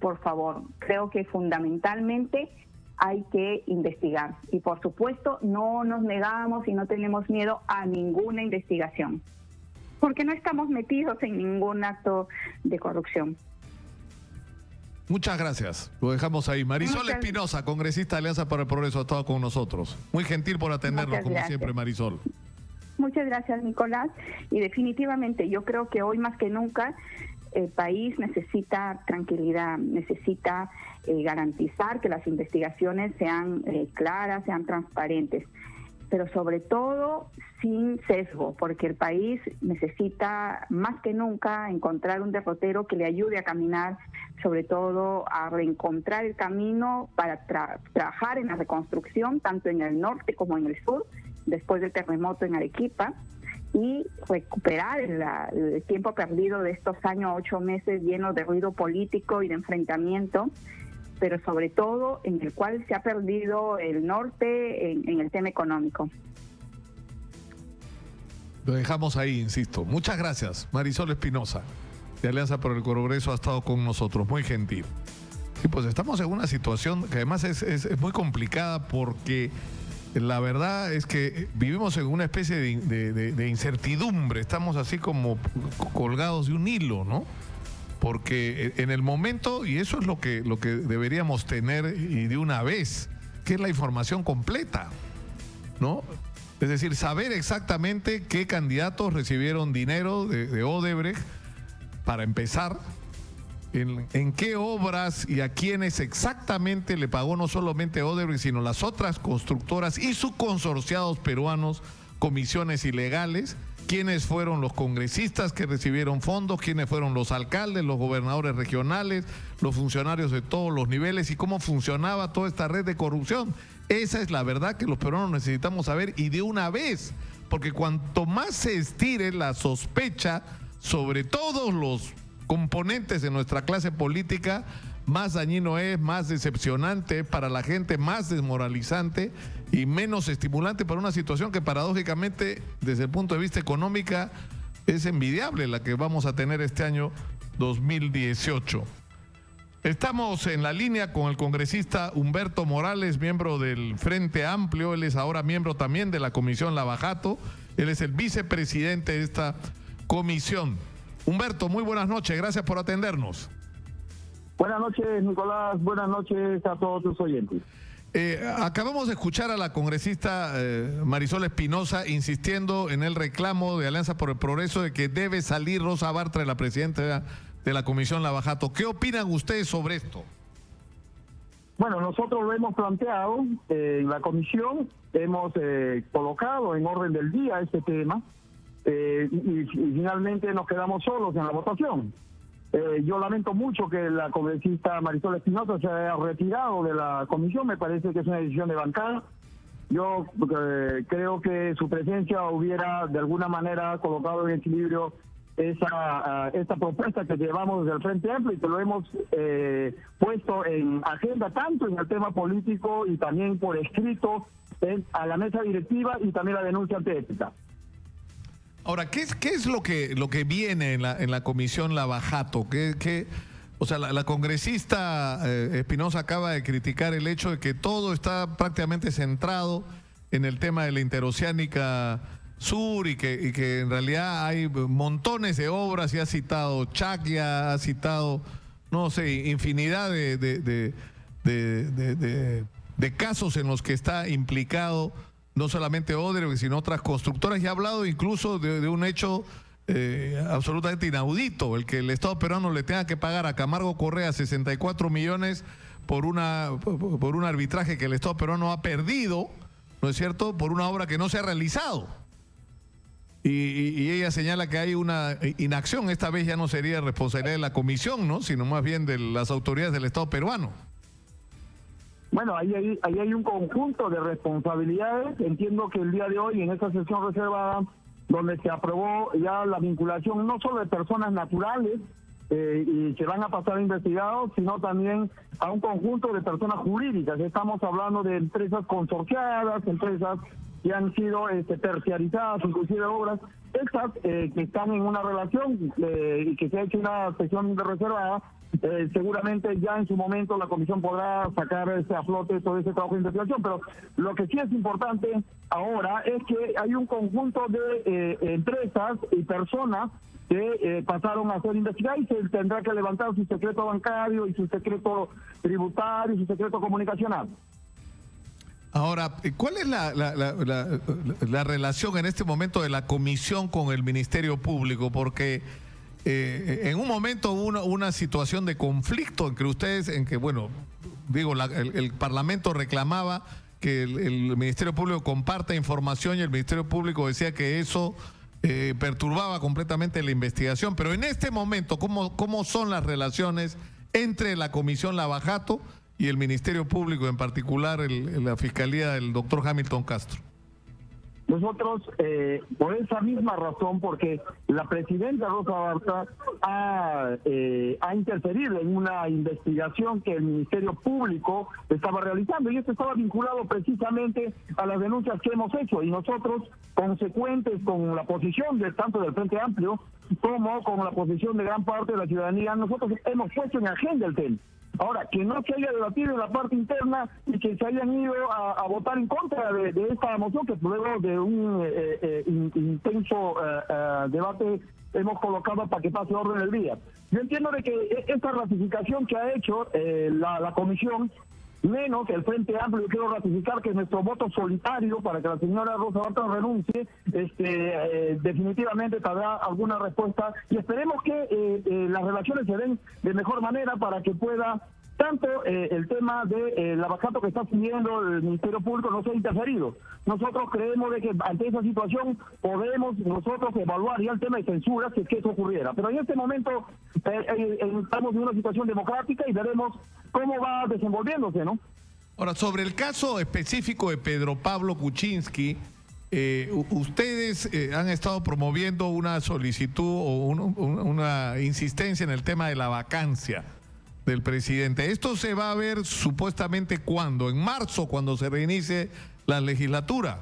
Por favor, creo que fundamentalmente hay que investigar, y por supuesto no nos negamos y no tenemos miedo a ninguna investigación. porque no estamos metidos en ningún acto de corrupción. Muchas gracias. Lo dejamos ahí. Marisol Espinosa, congresista de Alianza para el Progreso, ha estado con nosotros. Muy gentil por atendernos, como siempre, Marisol. Muchas gracias, Nicolás. Y definitivamente yo creo que hoy más que nunca el país necesita tranquilidad, necesita garantizar que las investigaciones sean claras, sean transparentes, pero sobre todo sin sesgo, porque el país necesita más que nunca encontrar un derrotero que le ayude a caminar, sobre todo a reencontrar el camino para trabajar en la reconstrucción, tanto en el norte como en el sur, después del terremoto en Arequipa, y recuperar el tiempo perdido de estos años, 8 meses llenos de ruido político y de enfrentamiento, pero sobre todo en el cual se ha perdido el norte en el tema económico. Lo dejamos ahí, insisto. Muchas gracias. Marisol Espinosa, de Alianza por el Progreso, ha estado con nosotros. Muy gentil. Sí, pues estamos en una situación que además es muy complicada, porque la verdad es que vivimos en una especie de incertidumbre. Estamos así como colgados de un hilo, ¿no? Porque en el momento, y eso es lo que deberíamos tener y de una vez, que es la información completa, ¿no? Es decir, saber exactamente qué candidatos recibieron dinero de Odebrecht, para empezar, en qué obras y a quiénes exactamente le pagó no solamente Odebrecht, sino las otras constructoras y sus consorciados peruanos comisiones ilegales, quiénes fueron los congresistas que recibieron fondos, quiénes fueron los alcaldes, los gobernadores regionales, los funcionarios de todos los niveles y cómo funcionaba toda esta red de corrupción. Esa es la verdad que los peruanos necesitamos saber, y de una vez, porque cuanto más se estire la sospecha sobre todos los componentes de nuestra clase política, más dañino es, más decepcionante para la gente, más desmoralizante y menos estimulante para una situación que paradójicamente, desde el punto de vista económico, es envidiable la que vamos a tener este año 2018. Estamos en la línea con el congresista Humberto Morales, miembro del Frente Amplio. Él es ahora miembro también de la Comisión Lavajato. Él es el vicepresidente de esta comisión. Humberto, muy buenas noches. Gracias por atendernos. Buenas noches, Nicolás. Buenas noches a todos tus oyentes. Acabamos de escuchar a la congresista Marisol Espinosa insistiendo en el reclamo de Alianza por el Progreso de que debe salir Rosa Bartra, la presidenta de la Comisión Lavajato. ¿Qué opinan ustedes sobre esto? Bueno, nosotros lo hemos planteado en la comisión, hemos colocado en orden del día este tema y finalmente nos quedamos solos en la votación. Yo lamento mucho que la congresista Marisol Espinosa se haya retirado de la comisión. Me parece que es una decisión de bancada. Yo creo que su presencia hubiera de alguna manera colocado en equilibrio esta propuesta que llevamos desde el Frente Amplio y que lo hemos puesto en agenda tanto en el tema político y también por escrito a la mesa directiva y también la denuncia ante ética. Ahora, ¿qué es lo que viene en la Comisión Lavajato? O sea, la congresista Espinosa acaba de criticar el hecho de que todo está prácticamente centrado en el tema de la Interoceánica Sur y que en realidad hay montones de obras, y ha citado Chaclia, ha citado, no sé, infinidad de casos en los que está implicado no solamente Odebrecht, sino otras constructoras, y ha hablado incluso de un hecho absolutamente inaudito, el que el Estado peruano le tenga que pagar a Camargo Correa 64 millones por un arbitraje que el Estado peruano ha perdido, ¿no es cierto?, por una obra que no se ha realizado. Y ella señala que hay una inacción. Esta vez ya no sería responsabilidad de la comisión, ¿no?, sino más bien de las autoridades del Estado peruano. Bueno, ahí hay un conjunto de responsabilidades. Entiendo que el día de hoy, en esta sesión reservada, donde se aprobó ya la vinculación no solo de personas naturales y que van a pasar investigados, sino también a un conjunto de personas jurídicas. Estamos hablando de empresas consorciadas, empresas que han sido terciarizadas, inclusive obras, estas que están en una relación y que se ha hecho una sesión reservada, seguramente ya en su momento la comisión podrá sacar a flote todo ese trabajo de investigación, pero lo que sí es importante ahora es que hay un conjunto de empresas y personas que pasaron a ser investigadas y se tendrá que levantar su secreto bancario y su secreto tributario y su secreto comunicacional. Ahora, ¿cuál es la relación en este momento de la comisión con el Ministerio Público? Porque en un momento hubo una situación de conflicto entre ustedes, en que, bueno, digo, el Parlamento reclamaba que el Ministerio Público comparta información y el Ministerio Público decía que eso perturbaba completamente la investigación. Pero en este momento, ¿cómo son las relaciones entre la Comisión Lavajato y el Ministerio Público, en particular la Fiscalía del doctor Hamilton Castro? Nosotros, por esa misma razón, porque la presidenta Rosa Barta ha interferido en una investigación que el Ministerio Público estaba realizando, y esto estaba vinculado precisamente a las denuncias que hemos hecho, y nosotros, consecuentes con la posición tanto del Frente Amplio como con la posición de gran parte de la ciudadanía, nosotros hemos puesto en agenda el tema. Ahora, que no se haya debatido en la parte interna y que se hayan ido a votar en contra de esta moción, que luego de un intenso debate hemos colocado para que pase orden del día. Yo entiendo de que esta ratificación que ha hecho la comisión, menos el Frente Amplio, yo quiero ratificar que nuestro voto solitario para que la señora Rosa Barta renuncie, definitivamente tendrá alguna respuesta, y esperemos que las relaciones se den de mejor manera para que pueda tanto el tema de Lavajato que está siguiendo el Ministerio Público no sea interferido. Nosotros creemos de que ante esa situación podemos nosotros evaluar ya el tema de censura si es que eso ocurriera. Pero en este momento estamos en una situación democrática y veremos cómo va desenvolviéndose, ¿no? Ahora, sobre el caso específico de Pedro Pablo Kuczynski, ustedes han estado promoviendo una solicitud o una insistencia en el tema de la vacancia del presidente. Esto se va a ver supuestamente ¿cuándo? En marzo, cuando se reinicie la legislatura.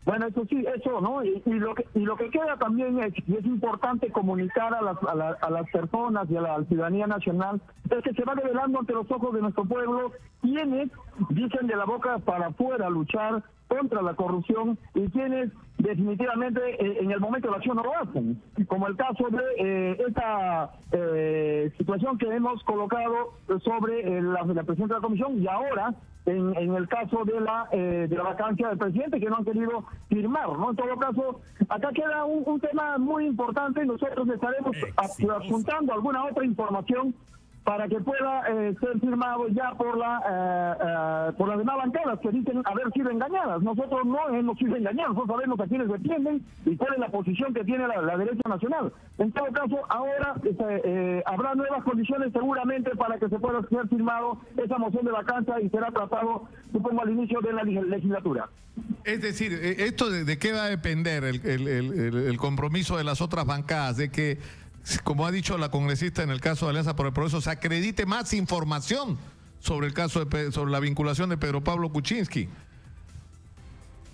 Bueno, eso sí, eso, ¿no? Y lo que queda también es, y es importante comunicar a las personas y a la ciudadanía nacional, es que se va revelando ante los ojos de nuestro pueblo quienes dicen de la boca para afuera luchar contra la corrupción y quienes definitivamente en el momento de la acción no lo hacen, como el caso de esta situación que hemos colocado sobre la presidenta de la comisión, y ahora en el caso de la vacancia del presidente, que no han querido firmar, ¿no? En todo caso, acá queda un tema muy importante y nosotros estaremos adjuntando alguna otra información para que pueda ser firmado ya por las demás bancadas que dicen haber sido engañadas. Nosotros no hemos sido engañados, nosotros sabemos a quiénes defienden y cuál es la posición que tiene la derecha nacional. En todo caso, ahora habrá nuevas condiciones seguramente para que se pueda ser firmado esa moción de vacancia y será tratado, supongo, al inicio de la legislatura. Es decir, ¿esto de qué va a depender el compromiso de las otras bancadas? De que, como ha dicho la congresista en el caso de Alianza por el Progreso, se acredite más información sobre el caso sobre la vinculación de Pedro Pablo Kuczynski.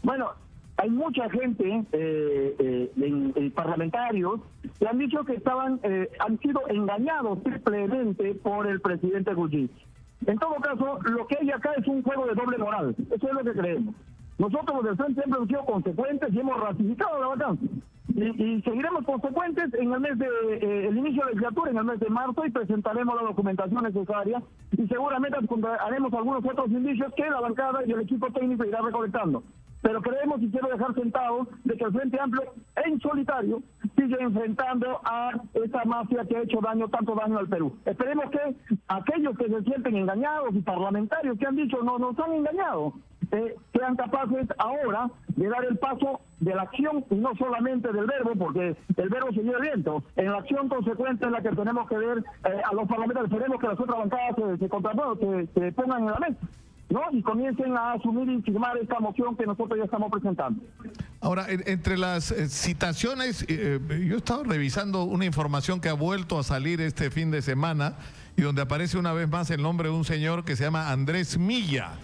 Bueno, hay mucha gente, parlamentarios, que han dicho que han sido engañados triplemente por el presidente Kuczynski. En todo caso, lo que hay acá es un juego de doble moral. Eso es lo que creemos. Nosotros del Frente Amplio hemos sido consecuentes y hemos ratificado la vacancia. Y seguiremos consecuentes en el mes el inicio de la legislatura, en el mes de marzo, y presentaremos la documentación necesaria y seguramente haremos algunos otros indicios que la bancada y el equipo técnico irá recolectando. Pero creemos, y quiero dejar sentado, de que el Frente Amplio en solitario sigue enfrentando a esta mafia que ha hecho tanto daño al Perú. Esperemos que aquellos que se sienten engañados y parlamentarios que han dicho no nos han engañado, sean capaces ahora de dar el paso de la acción y no solamente del verbo, porque el verbo se lleva viento. En la acción consecuente es la que tenemos que ver a los parlamentarios. Esperemos que las otras bancadas se pongan en la mesa, ¿no? Y comiencen a asumir y firmar esta moción que nosotros ya estamos presentando. Ahora, entre las citaciones, yo he estado revisando una información que ha vuelto a salir este fin de semana y donde aparece una vez más el nombre de un señor que se llama Andrés Milla.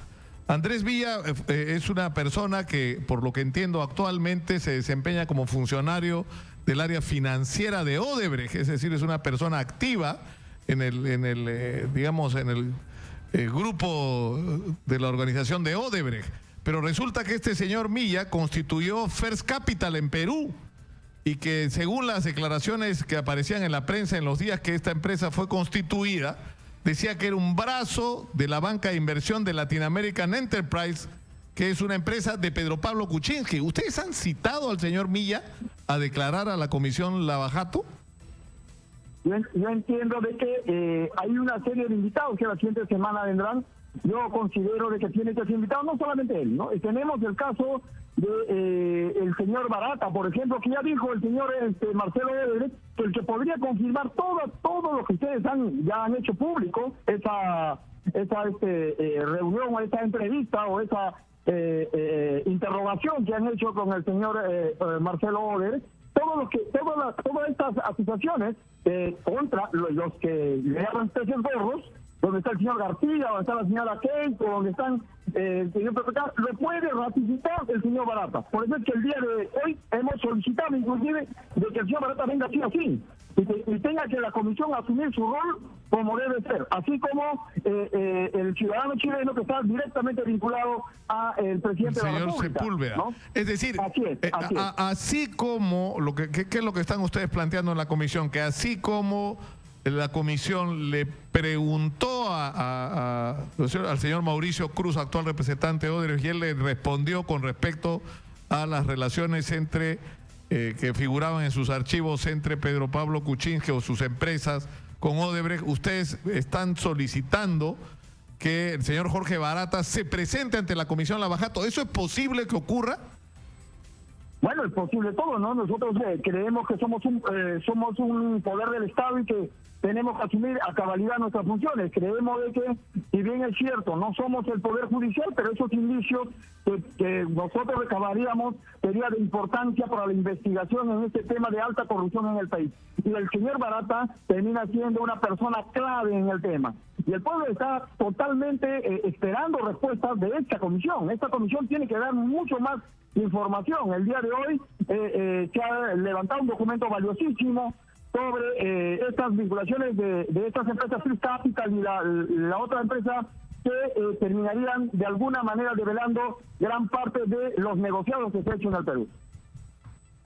Andrés Milla es una persona que, por lo que entiendo, actualmente se desempeña como funcionario del área financiera de Odebrecht, es decir, es una persona activa digamos, en el grupo de la organización de Odebrecht. Pero resulta que este señor Milla constituyó First Capital en Perú y que según las declaraciones que aparecían en la prensa en los días que esta empresa fue constituida, decía que era un brazo de la banca de inversión de Latin American Enterprise, que es una empresa de Pedro Pablo Kuczynski. ¿Ustedes han citado al señor Milla a declarar a la Comisión Lavajato? Yo entiendo de que hay una serie de invitados que la siguiente semana vendrán. Yo considero de que tiene que ser invitado, no solamente él, ¿no? Tenemos el caso de el señor Barata, por ejemplo, que ya dijo el señor Marcelo Odebrecht, que el que podría confirmar todo lo que ustedes ya han hecho público, esa reunión o esa entrevista o esa interrogación que han hecho con el señor Marcelo Odebrecht, todas estas acusaciones contra los que le llaman peces gordos, donde está el señor García, donde está la señora Keiko, donde están el señor PPK, lo puede ratificar el señor Barata. Por eso es que el día de hoy hemos solicitado inclusive de que el señor Barata venga así y tenga que la comisión asumir su rol como debe ser, así como el ciudadano chileno que está directamente vinculado al presidente de la República. Sepúlveda, ¿no? Es decir, así como ¿qué es lo que están ustedes planteando en la comisión? Que así como la comisión le preguntó al señor Mauricio Cruz, actual representante de Odebrecht, y él le respondió con respecto a las relaciones que figuraban en sus archivos entre Pedro Pablo Kuczynski o sus empresas con Odebrecht. Ustedes están solicitando que el señor Jorge Barata se presente ante la Comisión Lavajato. ¿Eso es posible que ocurra? Bueno, es posible todo, ¿no? Nosotros creemos que somos un poder del Estado y que tenemos que asumir a cabalidad nuestras funciones. Creemos de que, si bien es cierto, no somos el Poder Judicial, pero esos indicios que nosotros recabaríamos sería de importancia para la investigación en este tema de alta corrupción en el país. Y el señor Barata termina siendo una persona clave en el tema. Y el pueblo está totalmente esperando respuestas de esta comisión. Esta comisión tiene que dar mucho más información. El día de hoy se ha levantado un documento valiosísimo sobre estas vinculaciones de estas empresas First Capital y la otra empresa que terminarían de alguna manera develando gran parte de los negociados que se han hecho en el Perú.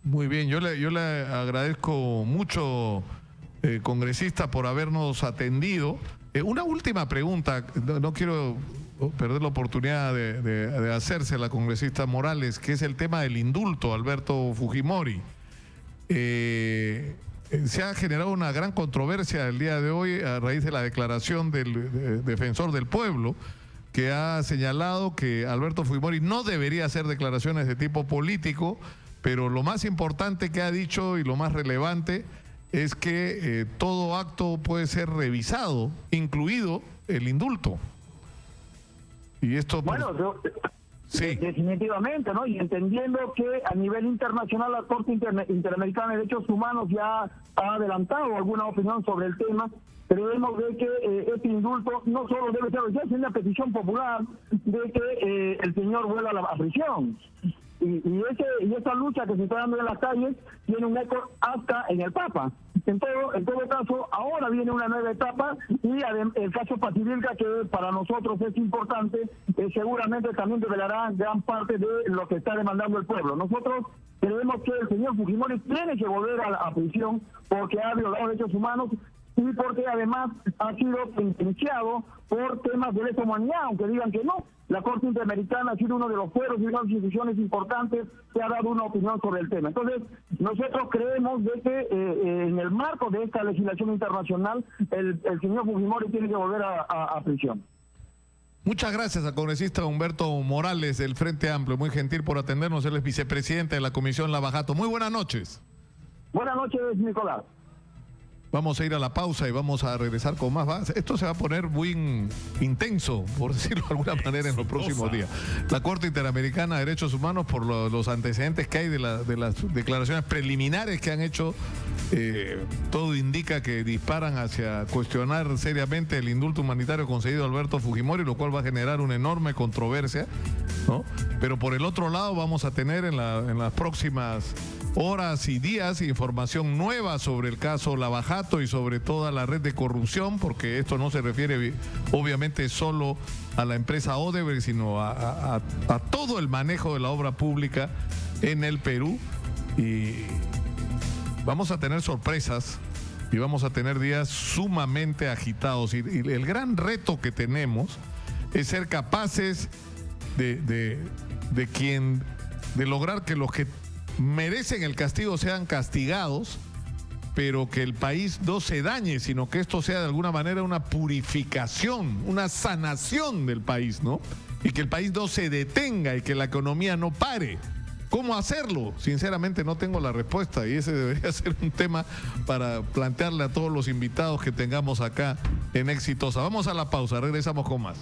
Muy bien, yo le agradezco mucho, congresista, por habernos atendido. Una última pregunta, no quiero perder la oportunidad de hacerse a la congresista Morales, que es el tema del indulto a Alberto Fujimori. Se ha generado una gran controversia el día de hoy a raíz de la declaración del defensor del pueblo, que ha señalado que Alberto Fujimori no debería hacer declaraciones de tipo político, pero lo más importante que ha dicho y lo más relevante es que todo acto puede ser revisado, incluido el indulto. Y esto... Bueno, sí, definitivamente, ¿no? Y entendiendo que a nivel internacional la Corte Interamericana de Derechos Humanos ya ha adelantado alguna opinión sobre el tema, creemos de que este indulto no solo debe ser, ya es una petición popular de que el señor vuelva a la prisión. Y esa lucha que se está dando en las calles tiene un eco hasta en el Papa. En todo caso, ahora viene una nueva etapa y el caso Pativilca, que para nosotros es importante, seguramente también revelará gran parte de lo que está demandando el pueblo. Nosotros creemos que el señor Fujimori tiene que volver a la prisión porque ha violado derechos humanos y porque además ha sido sentenciado por temas de lesa humanidad, aunque digan que no. La Corte Interamericana ha sido uno de los fueros y unas instituciones importantes que ha dado una opinión sobre el tema. Entonces, nosotros creemos de que en el marco de esta legislación internacional, el señor Fujimori tiene que volver a prisión. Muchas gracias al congresista Humberto Morales del Frente Amplio, muy gentil por atendernos. Él es vicepresidente de la Comisión Lavajato. Muy buenas noches. Buenas noches, Nicolás. Vamos a ir a la pausa y vamos a regresar con más. Esto se va a poner muy intenso, por decirlo de alguna manera, en los próximos días. La Corte Interamericana de Derechos Humanos, por los antecedentes que hay de las declaraciones preliminares que han hecho, todo indica que disparan hacia cuestionar seriamente el indulto humanitario concedido a Alberto Fujimori, lo cual va a generar una enorme controversia, ¿no? Pero por el otro lado vamos a tener en las próximas horas y días información nueva sobre el caso Lavajato y sobre toda la red de corrupción, porque esto no se refiere obviamente solo a la empresa Odebrecht, sino a todo el manejo de la obra pública en el Perú. Y vamos a tener sorpresas y vamos a tener días sumamente agitados. Y el gran reto que tenemos es ser capaces de lograr que los que merecen el castigo sean castigados, pero que el país no se dañe, sino que esto sea de alguna manera una purificación, una sanación del país, ¿no? Y que el país no se detenga y que la economía no pare. ¿Cómo hacerlo? Sinceramente no tengo la respuesta y ese debería ser un tema para plantearle a todos los invitados que tengamos acá en Exitosa. Vamos a la pausa, regresamos con más.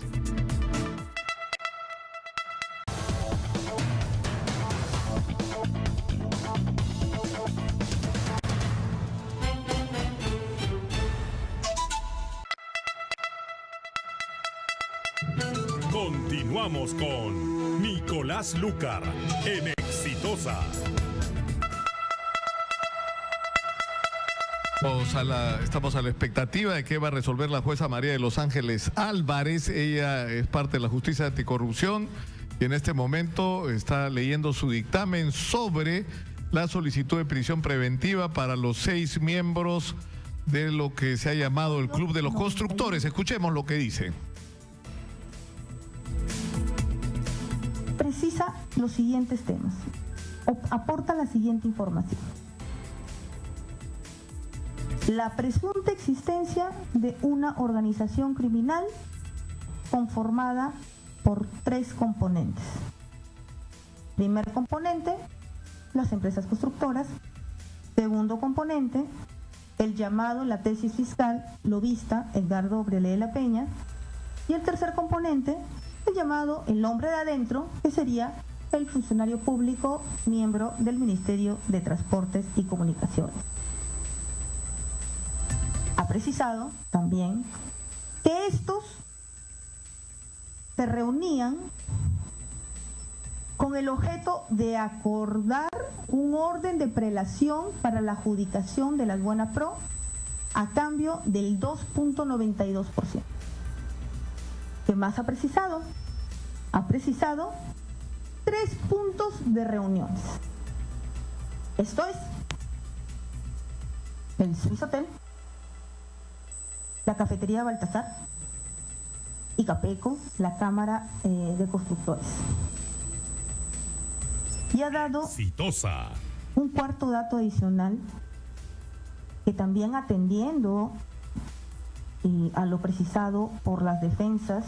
Continuamos con Nicolás Lucar en Exitosa. Estamos a la expectativa de qué va a resolver la jueza María de los Ángeles Álvarez. Ella es parte de la justicia anticorrupción y en este momento está leyendo su dictamen sobre la solicitud de prisión preventiva para los 6 miembros de lo que se ha llamado el Club de los Constructores. Escuchemos lo que dice. Precisa los siguientes temas. Aporta la siguiente información. La presunta existencia de una organización criminal conformada por 3 componentes. Primer componente, las empresas constructoras. Segundo componente, el llamado en la tesis fiscal lobista Edgardo Brelé de la Peña. Y el tercer componente, el llamado el hombre de adentro, que sería el funcionario público miembro del Ministerio de Transportes y Comunicaciones. Ha precisado también que estos se reunían con el objeto de acordar un orden de prelación para la adjudicación de las Buenas Pro a cambio del 2.92%. ¿Qué más ha precisado? Ha precisado 3 puntos de reuniones. Esto es el Swiss Hotel, la cafetería Baltasar y Capeco, la Cámara de Constructores. Y ha dado Exitosa. un cuarto dato adicional que también atendiendo a lo precisado por las defensas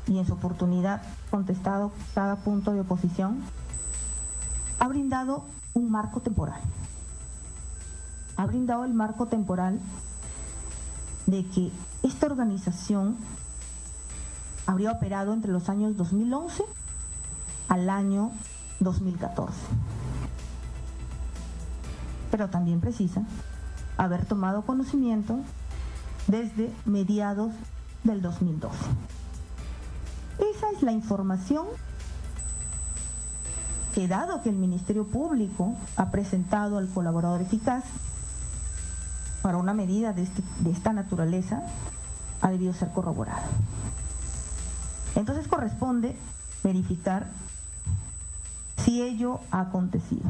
y en su oportunidad contestado cada punto de oposición, ha brindado un marco temporal. Ha brindado el marco temporal de que esta organización habría operado entre los años 2011 al año 2014. Pero también precisa haber tomado conocimiento desde mediados del 2012. Esa es la información que, dado que el Ministerio Público ha presentado al colaborador eficaz para una medida de esta naturaleza, ha debido ser corroborada. Entonces corresponde verificar si ello ha acontecido.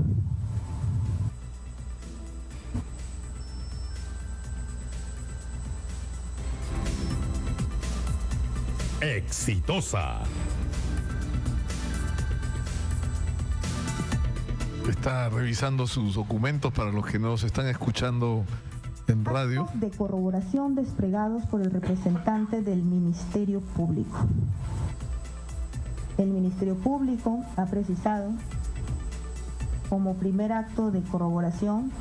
Exitosa. Está revisando sus documentos para los que nos están escuchando en radio. Actos de corroboración desplegados por el representante del Ministerio Público. El Ministerio Público ha precisado como primer acto de corroboración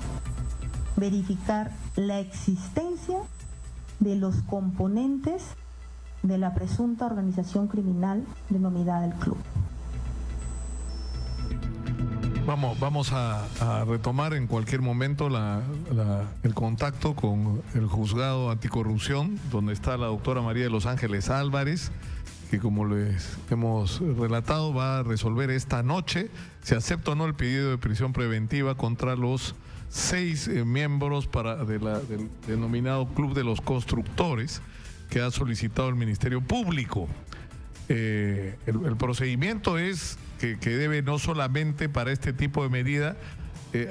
verificar la existencia de los componentes de la presunta organización criminal denominada el Club. Vamos a retomar en cualquier momento el contacto con el juzgado anticorrupción, donde está la doctora María de los Ángeles Álvarez, que como les hemos relatado va a resolver esta noche si acepta o no el pedido de prisión preventiva contra los 6 miembros del denominado Club de los Constructores que ha solicitado el Ministerio Público. El procedimiento es que debe no solamente para este tipo de medida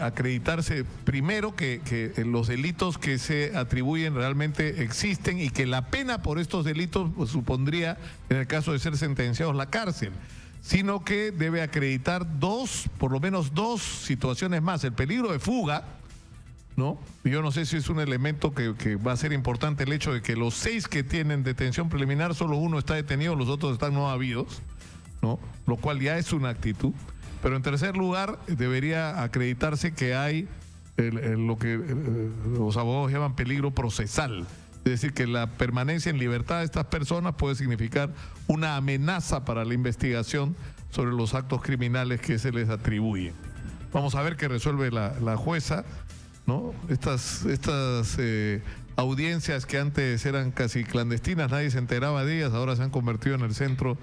acreditarse primero que los delitos que se atribuyen realmente existen y que la pena por estos delitos pues, supondría, en el caso de ser sentenciados, la cárcel, sino que debe acreditar por lo menos dos situaciones más. El peligro de fuga, ¿no? Yo no sé si es un elemento que va a ser importante, el hecho de que los 6 que tienen detención preliminar, solo uno está detenido, los otros están no habidos, ¿no? Lo cual ya es una actitud. Pero en tercer lugar, debería acreditarse que hay lo que los abogados llaman peligro procesal. Es decir, que la permanencia en libertad de estas personas puede significar una amenaza para la investigación sobre los actos criminales que se les atribuyen. Vamos a ver qué resuelve la jueza, ¿no? Estas audiencias que antes eran casi clandestinas, nadie se enteraba de ellas, ahora se han convertido en el centro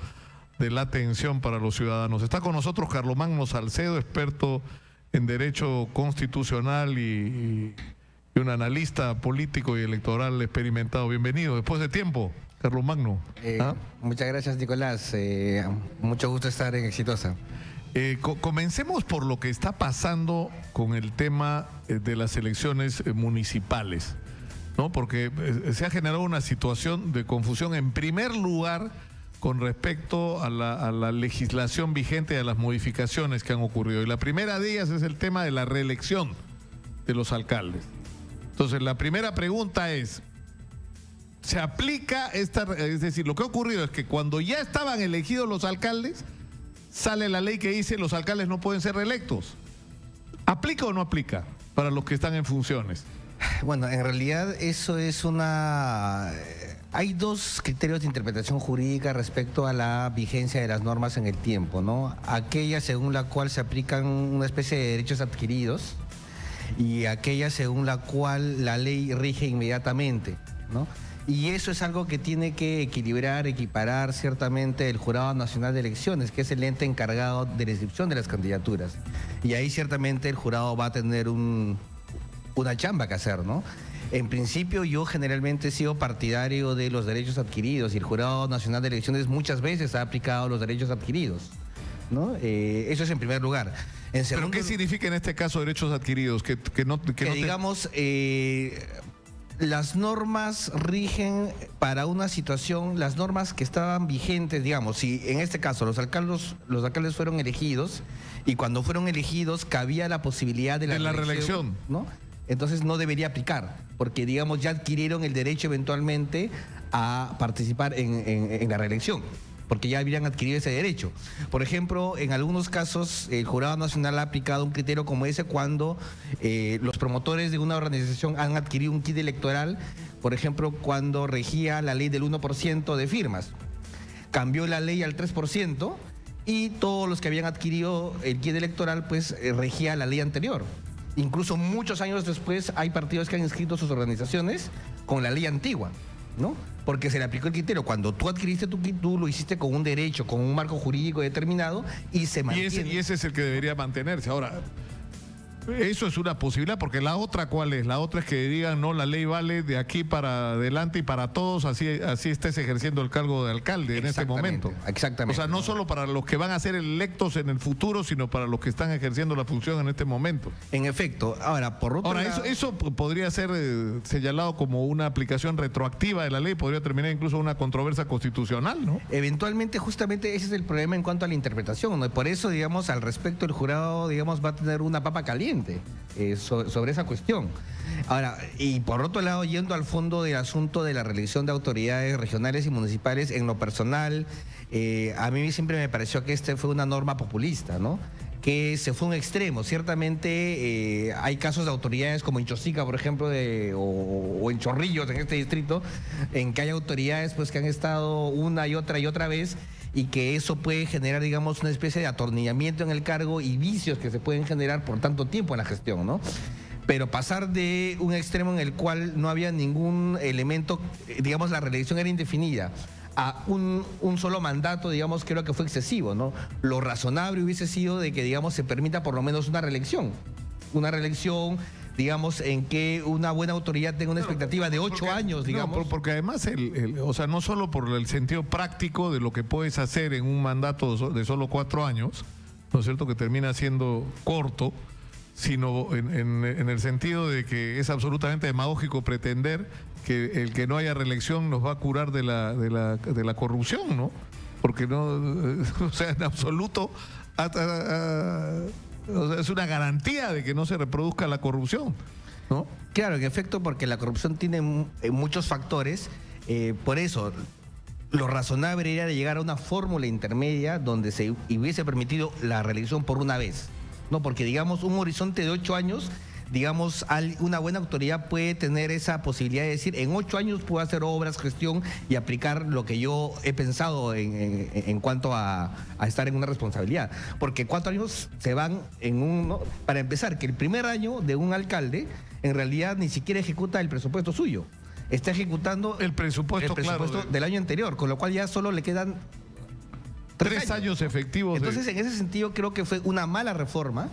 de la atención para los ciudadanos. Está con nosotros Carlomagno Salcedo, experto en Derecho Constitucional y un analista político y electoral experimentado. Bienvenido, después de tiempo, Carlomagno. Muchas gracias, Nicolás. Mucho gusto estar en Exitosa. Comencemos por lo que está pasando con el tema de las elecciones municipales, ¿no? Porque se ha generado una situación de confusión, en primer lugar, con respecto a la legislación vigente y a las modificaciones que han ocurrido. Y la primera de ellas es el tema de la reelección de los alcaldes. Entonces, la primera pregunta es, ¿se aplica es decir, lo que ha ocurrido es que cuando ya estaban elegidos los alcaldes, sale la ley que dice los alcaldes no pueden ser reelectos? ¿Aplica o no aplica para los que están en funciones? Bueno, en realidad eso es hay dos criterios de interpretación jurídica respecto a la vigencia de las normas en el tiempo, ¿no? Aquella según la cual se aplican una especie de derechos adquiridos y aquella según la cual la ley rige inmediatamente, ¿no? Y eso es algo que tiene que equiparar ciertamente el Jurado Nacional de Elecciones, que es el ente encargado de la inscripción de las candidaturas. Y ahí ciertamente el jurado va a tener una chamba que hacer, ¿no? En principio yo generalmente he sido partidario de los derechos adquiridos y el Jurado Nacional de Elecciones muchas veces ha aplicado los derechos adquiridos, ¿no? Eso es en primer lugar. ¿Pero qué significa en este caso derechos adquiridos? Digamos, las normas rigen para una situación, las normas que estaban vigentes, digamos, si en este caso los alcaldes fueron elegidos y cuando fueron elegidos cabía la posibilidad de la reelección, ¿no? Entonces no debería aplicar, porque digamos ya adquirieron el derecho eventualmente a participar en la reelección, porque ya habían adquirido ese derecho. Por ejemplo, en algunos casos el Jurado Nacional ha aplicado un criterio como ese cuando los promotores de una organización han adquirido un kit electoral, por ejemplo, cuando regía la ley del 1% de firmas. Cambió la ley al 3% y todos los que habían adquirido el kit electoral pues regía la ley anterior. Incluso muchos años después hay partidos que han inscrito sus organizaciones con la ley antigua, ¿no? Porque se le aplicó el criterio. Cuando tú adquiriste tu kit, tú lo hiciste con un derecho, con un marco jurídico determinado y se mantiene. Y ese es el que debería mantenerse. Ahora, eso es una posibilidad, porque la otra, ¿cuál es? La otra es que digan, no, la ley vale de aquí para adelante y para todos, así estés ejerciendo el cargo de alcalde en este momento. Exactamente. O sea, no solo para los que van a ser electos en el futuro, sino para los que están ejerciendo la función en este momento. En efecto. Ahora, por otro lado... Eso podría ser señalado como una aplicación retroactiva de la ley, podría terminar incluso una controversia constitucional, ¿no? Eventualmente, justamente ese es el problema en cuanto a la interpretación, ¿no? Por eso, digamos, al respecto, el jurado, digamos, va a tener una papa caliente sobre esa cuestión. Ahora, y por otro lado, yendo al fondo del asunto de la reelección de autoridades regionales y municipales, en lo personal, a mí siempre me pareció que fue una norma populista, ¿no? Que se fue a un extremo. Ciertamente hay casos de autoridades como en Chosica, por ejemplo, o en Chorrillos, en este distrito, en que hay autoridades pues que han estado una y otra vez, y que eso puede generar, digamos, una especie de atornillamiento en el cargo y vicios que se pueden generar por tanto tiempo en la gestión, ¿no? Pero pasar de un extremo en el cual no había ningún elemento, digamos, la reelección era indefinida, a un solo mandato, digamos, creo que fue excesivo, ¿no? Lo razonable hubiese sido de que, digamos, se permita por lo menos una reelección, digamos, en que una buena autoridad tenga una expectativa de 8 años, digamos. No, porque además, o sea, no solo por el sentido práctico de lo que puedes hacer en un mandato de solo 4 años, ¿no es cierto?, que termina siendo corto, sino en el sentido de que es absolutamente demagógico pretender que el que no haya reelección nos va a curar de la corrupción, ¿no? Porque no, o sea, en absoluto o sea, es una garantía de que no se reproduzca la corrupción, ¿no? Claro, en efecto, porque la corrupción tiene muchos factores, por eso lo razonable era llegar a una fórmula intermedia donde se hubiese permitido la reelección por una vez, ¿no? Porque, digamos, un horizonte de 8 años, digamos, una buena autoridad puede tener esa posibilidad de decir, en 8 años puedo hacer obras, gestión y aplicar lo que yo he pensado en cuanto a estar en una responsabilidad. Porque 4 años se van para empezar, que el primer año de un alcalde en realidad ni siquiera ejecuta el presupuesto suyo. Está ejecutando el presupuesto claro, del año anterior, con lo cual ya solo le quedan 3 años efectivos. Entonces, en ese sentido, creo que fue una mala reforma.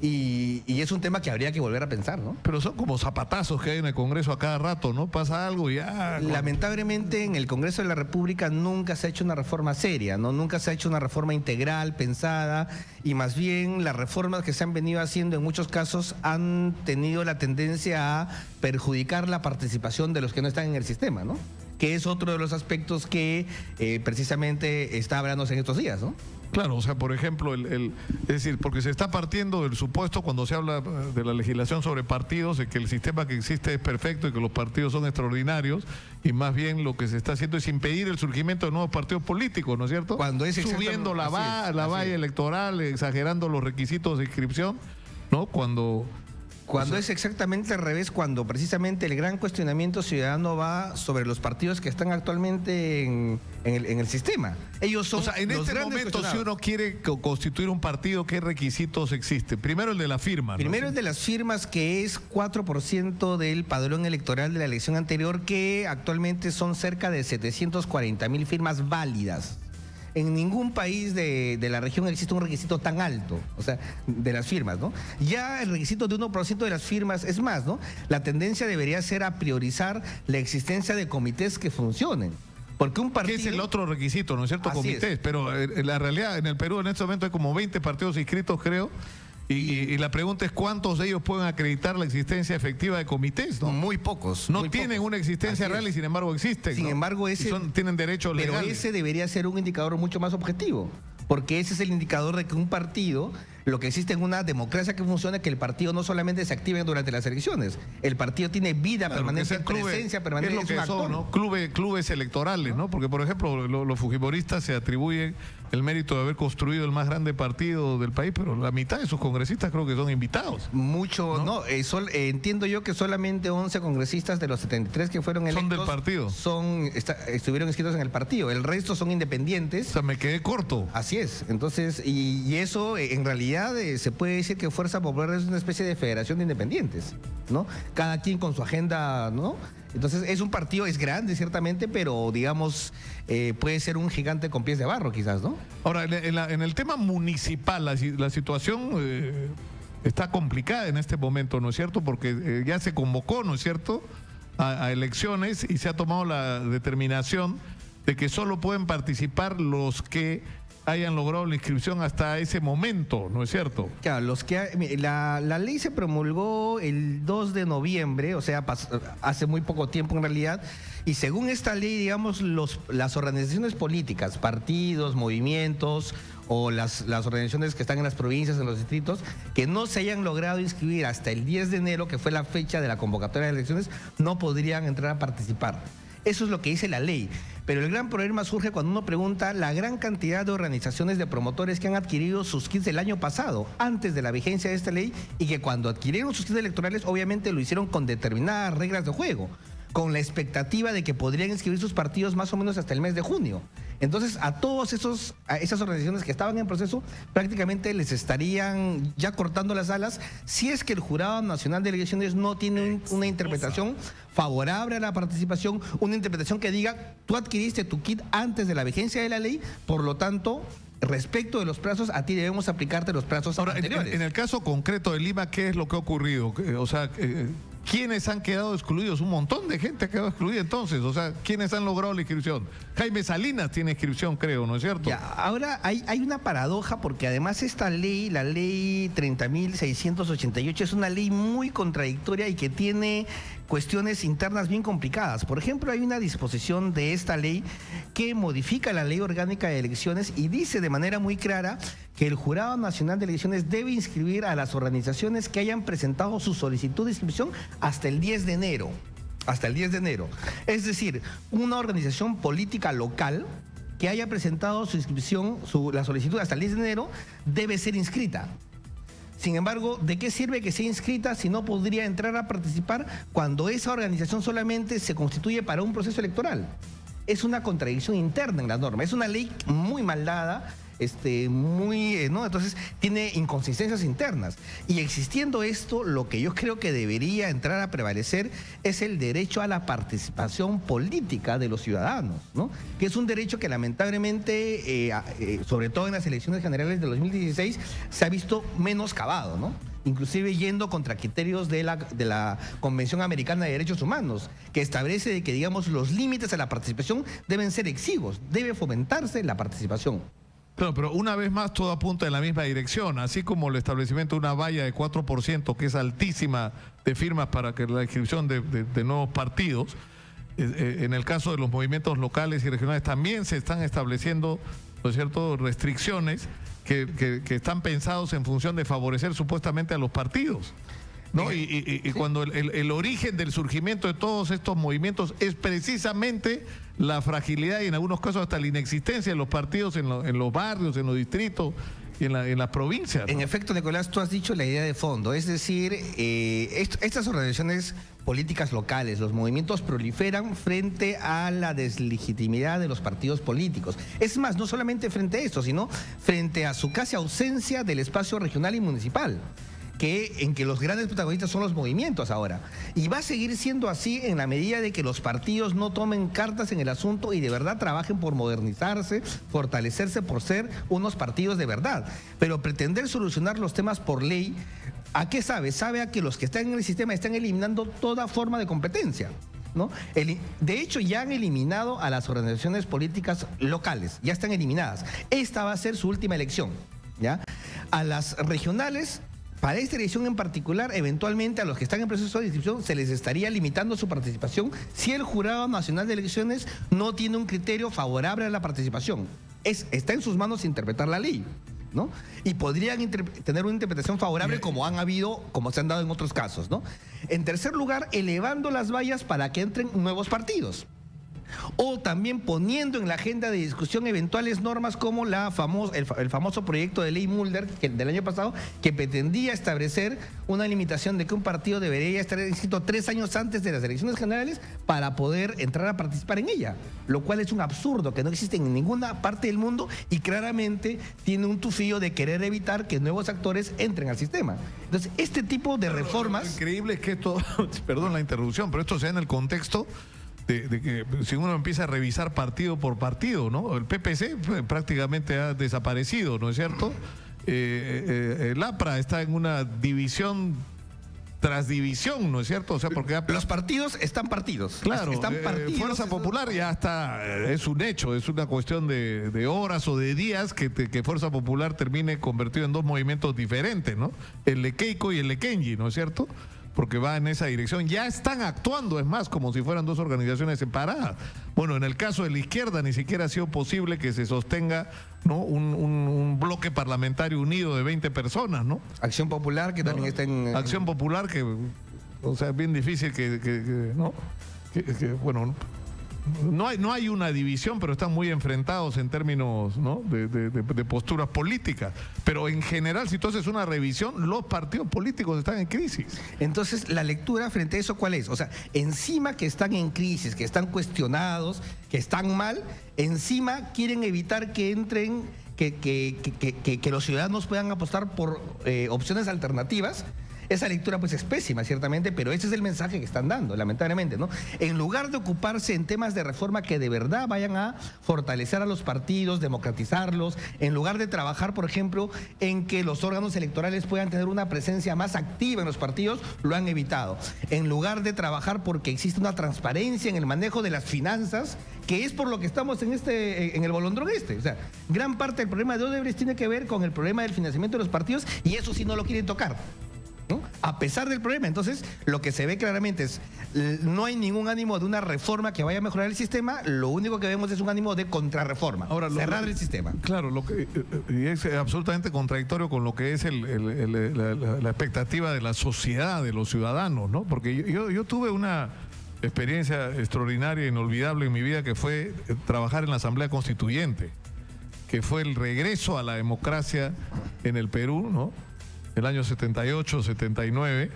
Y es un tema que habría que volver a pensar, ¿no? Pero son como zapatazos que hay en el Congreso a cada rato, ¿no? Pasa algo y ya... Lamentablemente en el Congreso de la República nunca se ha hecho una reforma seria, ¿no? Nunca se ha hecho una reforma integral, pensada, y más bien las reformas que se han venido haciendo en muchos casos han tenido la tendencia a perjudicar la participación de los que no están en el sistema, ¿no? Que es otro de los aspectos que precisamente está hablándose en estos días, ¿no? Claro, o sea, por ejemplo, es decir, porque se está partiendo del supuesto cuando se habla de la legislación sobre partidos, de que el sistema que existe es perfecto y que los partidos son extraordinarios, y más bien lo que se está haciendo es impedir el surgimiento de nuevos partidos políticos, ¿no es cierto? Cuando es subiendo la valla electoral, exagerando los requisitos de inscripción, ¿no? Cuando es exactamente al revés, cuando precisamente el gran cuestionamiento ciudadano va sobre los partidos que están actualmente en el sistema. Ellos son, o sea, en este momento, si uno quiere constituir un partido, ¿qué requisitos existen? Primero el de la firma, ¿no? Primero el de las firmas, que es 4% del padrón electoral de la elección anterior, que actualmente son cerca de 740.000 firmas válidas. En ningún país de la región existe un requisito tan alto, o sea, de las firmas, ¿no? Ya el requisito de 1% de las firmas es más, ¿no? La tendencia debería ser a priorizar la existencia de comités que funcionen. Porque un partido... ¿Qué es el otro requisito, no es cierto? Comités, pero en la realidad, en el Perú en este momento hay como 20 partidos inscritos, creo. Y la pregunta es cuántos de ellos pueden acreditar la existencia efectiva de comités, ¿no? Muy pocos. No tienen una existencia real y sin embargo existen. Sin embargo, tienen derechos legales. Pero ese debería ser un indicador mucho más objetivo. Porque ese es el indicador de que un partido, lo que existe en una democracia que funciona, que el partido no solamente se active durante las elecciones, el partido tiene vida permanente, presencia permanente. Es lo que son, ¿no? Clubes electorales, ¿no? Porque, por ejemplo, los fujimoristas se atribuyen el mérito de haber construido el más grande partido del país, pero la mitad de sus congresistas creo que son invitados. Entiendo yo que solamente 11 congresistas de los 73 que fueron electos... ¿Son del partido? Estuvieron inscritos en el partido. El resto son independientes. O sea, me quedé corto. Así es. Entonces, y eso en realidad se puede decir que Fuerza Popular es una especie de federación de independientes, ¿no? Cada quien con su agenda, ¿no? Entonces es un partido, es grande ciertamente, pero digamos puede ser un gigante con pies de barro quizás, ¿no? Ahora, en el tema municipal, la situación está complicada en este momento, ¿no es cierto? Porque ya se convocó, ¿no es cierto?, a elecciones y se ha tomado la determinación de que solo pueden participar los que hayan logrado la inscripción hasta ese momento, ¿no es cierto? Claro, la ley se promulgó el 2 de noviembre, o sea, hace muy poco tiempo en realidad, y según esta ley, digamos, las organizaciones políticas, partidos, movimientos o las organizaciones que están en las provincias, en los distritos, que no se hayan logrado inscribir hasta el 10 de enero, que fue la fecha de la convocatoria de elecciones, no podrían entrar a participar. Eso es lo que dice la ley. Pero el gran problema surge cuando uno pregunta la gran cantidad de organizaciones de promotores que han adquirido sus kits el año pasado, antes de la vigencia de esta ley, y que cuando adquirieron sus kits electorales obviamente lo hicieron con determinadas reglas de juego, con la expectativa de que podrían inscribir sus partidos más o menos hasta el mes de junio. Entonces, a esas organizaciones que estaban en proceso, prácticamente les estarían ya cortando las alas si es que el Jurado Nacional de Elecciones no tiene una interpretación favorable a la participación, una interpretación que diga, tú adquiriste tu kit antes de la vigencia de la ley, por lo tanto, respecto de los plazos, a ti debemos aplicarte los plazos anteriores. En el caso concreto de Lima, ¿qué es lo que ha ocurrido? O sea, ¿quiénes han quedado excluidos? Un montón de gente ha quedado excluida entonces. O sea, ¿quiénes han logrado la inscripción? Jaime Salinas tiene inscripción, creo, ¿no es cierto? Ya, ahora hay una paradoja porque además esta ley, la ley 30.688, es una ley muy contradictoria y que tiene cuestiones internas bien complicadas. Por ejemplo, hay una disposición de esta ley que modifica la ley orgánica de elecciones y dice de manera muy clara que el Jurado Nacional de Elecciones debe inscribir a las organizaciones que hayan presentado su solicitud de inscripción hasta el 10 de enero. Hasta el 10 de enero. Es decir, una organización política local que haya presentado su inscripción, la solicitud hasta el 10 de enero, debe ser inscrita. Sin embargo, ¿de qué sirve que sea inscrita si no podría entrar a participar cuando esa organización solamente se constituye para un proceso electoral? Es una contradicción interna en la norma. Es una ley muy mal dada, ¿no? Entonces tiene inconsistencias internas. Y existiendo esto, lo que yo creo que debería entrar a prevalecer es el derecho a la participación política de los ciudadanos, ¿no? Que es un derecho que lamentablemente, sobre todo en las elecciones generales de 2016, se ha visto menoscabado, ¿no? Inclusive yendo contra criterios de la Convención Americana de Derechos Humanos, que establece de que, digamos, los límites a la participación deben ser exiguos, debe fomentarse la participación. Claro, pero una vez más todo apunta en la misma dirección, así como el establecimiento de una valla de 4%, que es altísima, de firmas para que la inscripción de nuevos partidos. En el caso de los movimientos locales y regionales también se están estableciendo, ¿no es cierto?, restricciones que están pensados en función de favorecer supuestamente a los partidos, ¿no? Y cuando el origen del surgimiento de todos estos movimientos es precisamente la fragilidad y en algunos casos hasta la inexistencia de los partidos en los barrios, en los distritos y en las provincias, ¿no? En efecto, Nicolás, tú has dicho la idea de fondo, es decir, estas organizaciones políticas locales, los movimientos proliferan frente a la deslegitimidad de los partidos políticos. Es más, no solamente frente a esto, sino frente a su casi ausencia del espacio regional y municipal, en que los grandes protagonistas son los movimientos ahora. Y va a seguir siendo así en la medida de que los partidos no tomen cartas en el asunto y de verdad trabajen por modernizarse, fortalecerse, por ser unos partidos de verdad. Pero pretender solucionar los temas por ley, ¿a qué sabe? Sabe a que los que están en el sistema están eliminando toda forma de competencia, ¿no? De hecho, ya han eliminado a las organizaciones políticas locales, ya están eliminadas. Esta va a ser su última elección, ¿ya? A las regionales, para esta elección en particular, eventualmente a los que están en proceso de inscripción se les estaría limitando su participación si el Jurado Nacional de Elecciones no tiene un criterio favorable a la participación. Está en sus manos interpretar la ley, ¿no? Y podrían tener una interpretación favorable como se han dado en otros casos, ¿no? En tercer lugar, elevando las vallas para que entren nuevos partidos. O también poniendo en la agenda de discusión eventuales normas como el famoso proyecto de ley Mulder del año pasado, que pretendía establecer una limitación de que un partido debería estar inscrito 3 años antes de las elecciones generales para poder entrar a participar en ella, lo cual es un absurdo que no existe en ninguna parte del mundo y claramente tiene un tufillo de querer evitar que nuevos actores entren al sistema. Entonces, este tipo de reformas... Lo increíble es que esto, perdón la interrupción, pero esto se da en el contexto de que si uno empieza a revisar partido por partido, ¿no? El PPC prácticamente ha desaparecido, ¿no es cierto? El APRA está en una división tras división, ¿no es cierto? O sea, porque los partidos están partidos. Claro, están partidos, Fuerza Popular ya está, es un hecho, es una cuestión de horas o de días que Fuerza Popular termine convertido en 2 movimientos diferentes, ¿no? El de Keiko y el de Kenji, ¿no es cierto? Porque va en esa dirección. Ya están actuando, es más, como si fueran 2 organizaciones separadas. Bueno, en el caso de la izquierda ni siquiera ha sido posible que se sostenga, ¿no?, un bloque parlamentario unido de 20 personas, ¿no? Acción Popular, que también está en... Acción Popular, que, o sea, es bien difícil que ¿no? Bueno, no hay una división, pero están muy enfrentados en términos, ¿no?, de posturas políticas. Pero en general, si tú haces una revisión, los partidos políticos están en crisis. Entonces, la lectura frente a eso, ¿cuál es? O sea, encima que están en crisis, que están cuestionados, que están mal, encima quieren evitar que entren, que los ciudadanos puedan apostar por opciones alternativas. Esa lectura pues es pésima, ciertamente, pero ese es el mensaje que están dando, lamentablemente, ¿no? En lugar de ocuparse en temas de reforma que de verdad vayan a fortalecer a los partidos, democratizarlos, en lugar de trabajar, por ejemplo, en que los órganos electorales puedan tener una presencia más activa en los partidos, lo han evitado. En lugar de trabajar porque existe una transparencia en el manejo de las finanzas, que es por lo que estamos en el bolondrón este. O sea, gran parte del problema de Odebrecht tiene que ver con el problema del financiamiento de los partidos, y eso sí no lo quieren tocar, ¿no? A pesar del problema. Entonces, lo que se ve claramente es, no hay ningún ánimo de una reforma que vaya a mejorar el sistema, lo único que vemos es un ánimo de contrarreforma. Ahora, cerrar el sistema. Claro, y es absolutamente contradictorio con lo que es la expectativa de la sociedad, de los ciudadanos, ¿no? Porque yo tuve una experiencia extraordinaria, inolvidable en mi vida, que fue trabajar en la Asamblea Constituyente, que fue el regreso a la democracia en el Perú, ¿no?, el año 78, 79,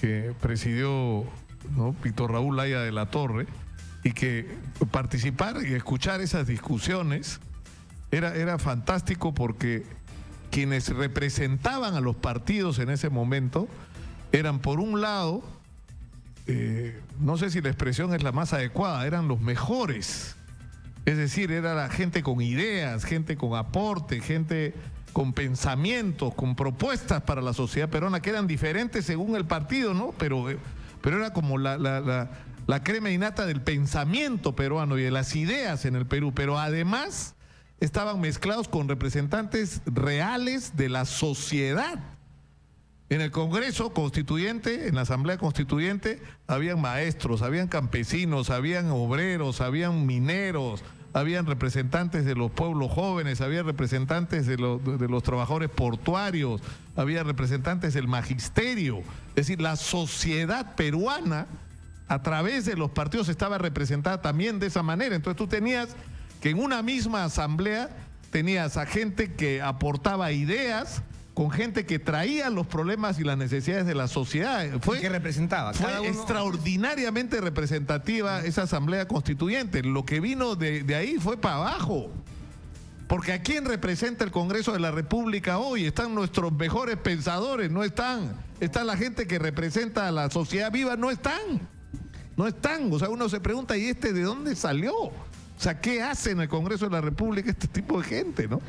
que presidió, ¿no?, Víctor Raúl Laya de la Torre, y que participar y escuchar esas discusiones era fantástico, porque quienes representaban a los partidos en ese momento eran, por un lado, no sé si la expresión es la más adecuada, eran los mejores. Es decir, era la gente con ideas, gente con aporte, gente con pensamientos, con propuestas para la sociedad peruana, que eran diferentes según el partido, ¿no? Pero era como la crema innata del pensamiento peruano y de las ideas en el Perú. Pero además estaban mezclados con representantes reales de la sociedad. En el Congreso Constituyente, en la Asamblea Constituyente, habían maestros, habían campesinos, habían obreros, habían mineros, habían representantes de los pueblos jóvenes, había representantes de los trabajadores portuarios, había representantes del magisterio. Es decir, la sociedad peruana, a través de los partidos, estaba representada también de esa manera. Entonces tú tenías que en una misma asamblea tenías a gente que aportaba ideas, con gente que traía los problemas y las necesidades de la sociedad. Que representaba. Fue extraordinariamente representativa esa Asamblea Constituyente. Lo que vino de ahí fue para abajo. Porque ¿a quién representa el Congreso de la República hoy? Están nuestros mejores pensadores, no están. Está la gente que representa a la sociedad viva, no están. No están. O sea, uno se pregunta, ¿y de dónde salió? O sea, ¿qué hace en el Congreso de la República este tipo de gente, no?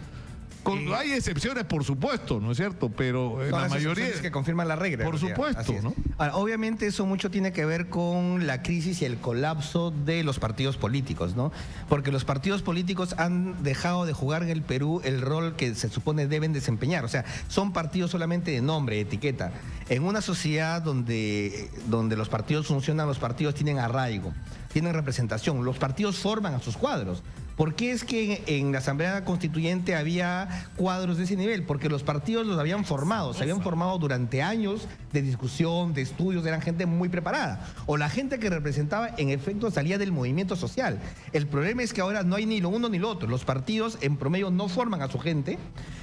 Hay excepciones, por supuesto, ¿no es cierto? Pero en la mayoría que confirman la regla. Por supuesto, ¿no? Ahora, obviamente eso mucho tiene que ver con la crisis y el colapso de los partidos políticos, ¿no? Porque los partidos políticos han dejado de jugar en el Perú el rol que se supone deben desempeñar. O sea, son partidos solamente de nombre, de etiqueta. En una sociedad donde los partidos funcionan, los partidos tienen arraigo, tienen representación, los partidos forman a sus cuadros. ¿Por qué es que en la Asamblea Constituyente había cuadros de ese nivel? Porque los partidos los habían formado, se habían formado durante años de discusión, de estudios, eran gente muy preparada. O la gente que representaba, en efecto, salía del movimiento social. El problema es que ahora no hay ni lo uno ni lo otro. Los partidos, en promedio, no forman a su gente.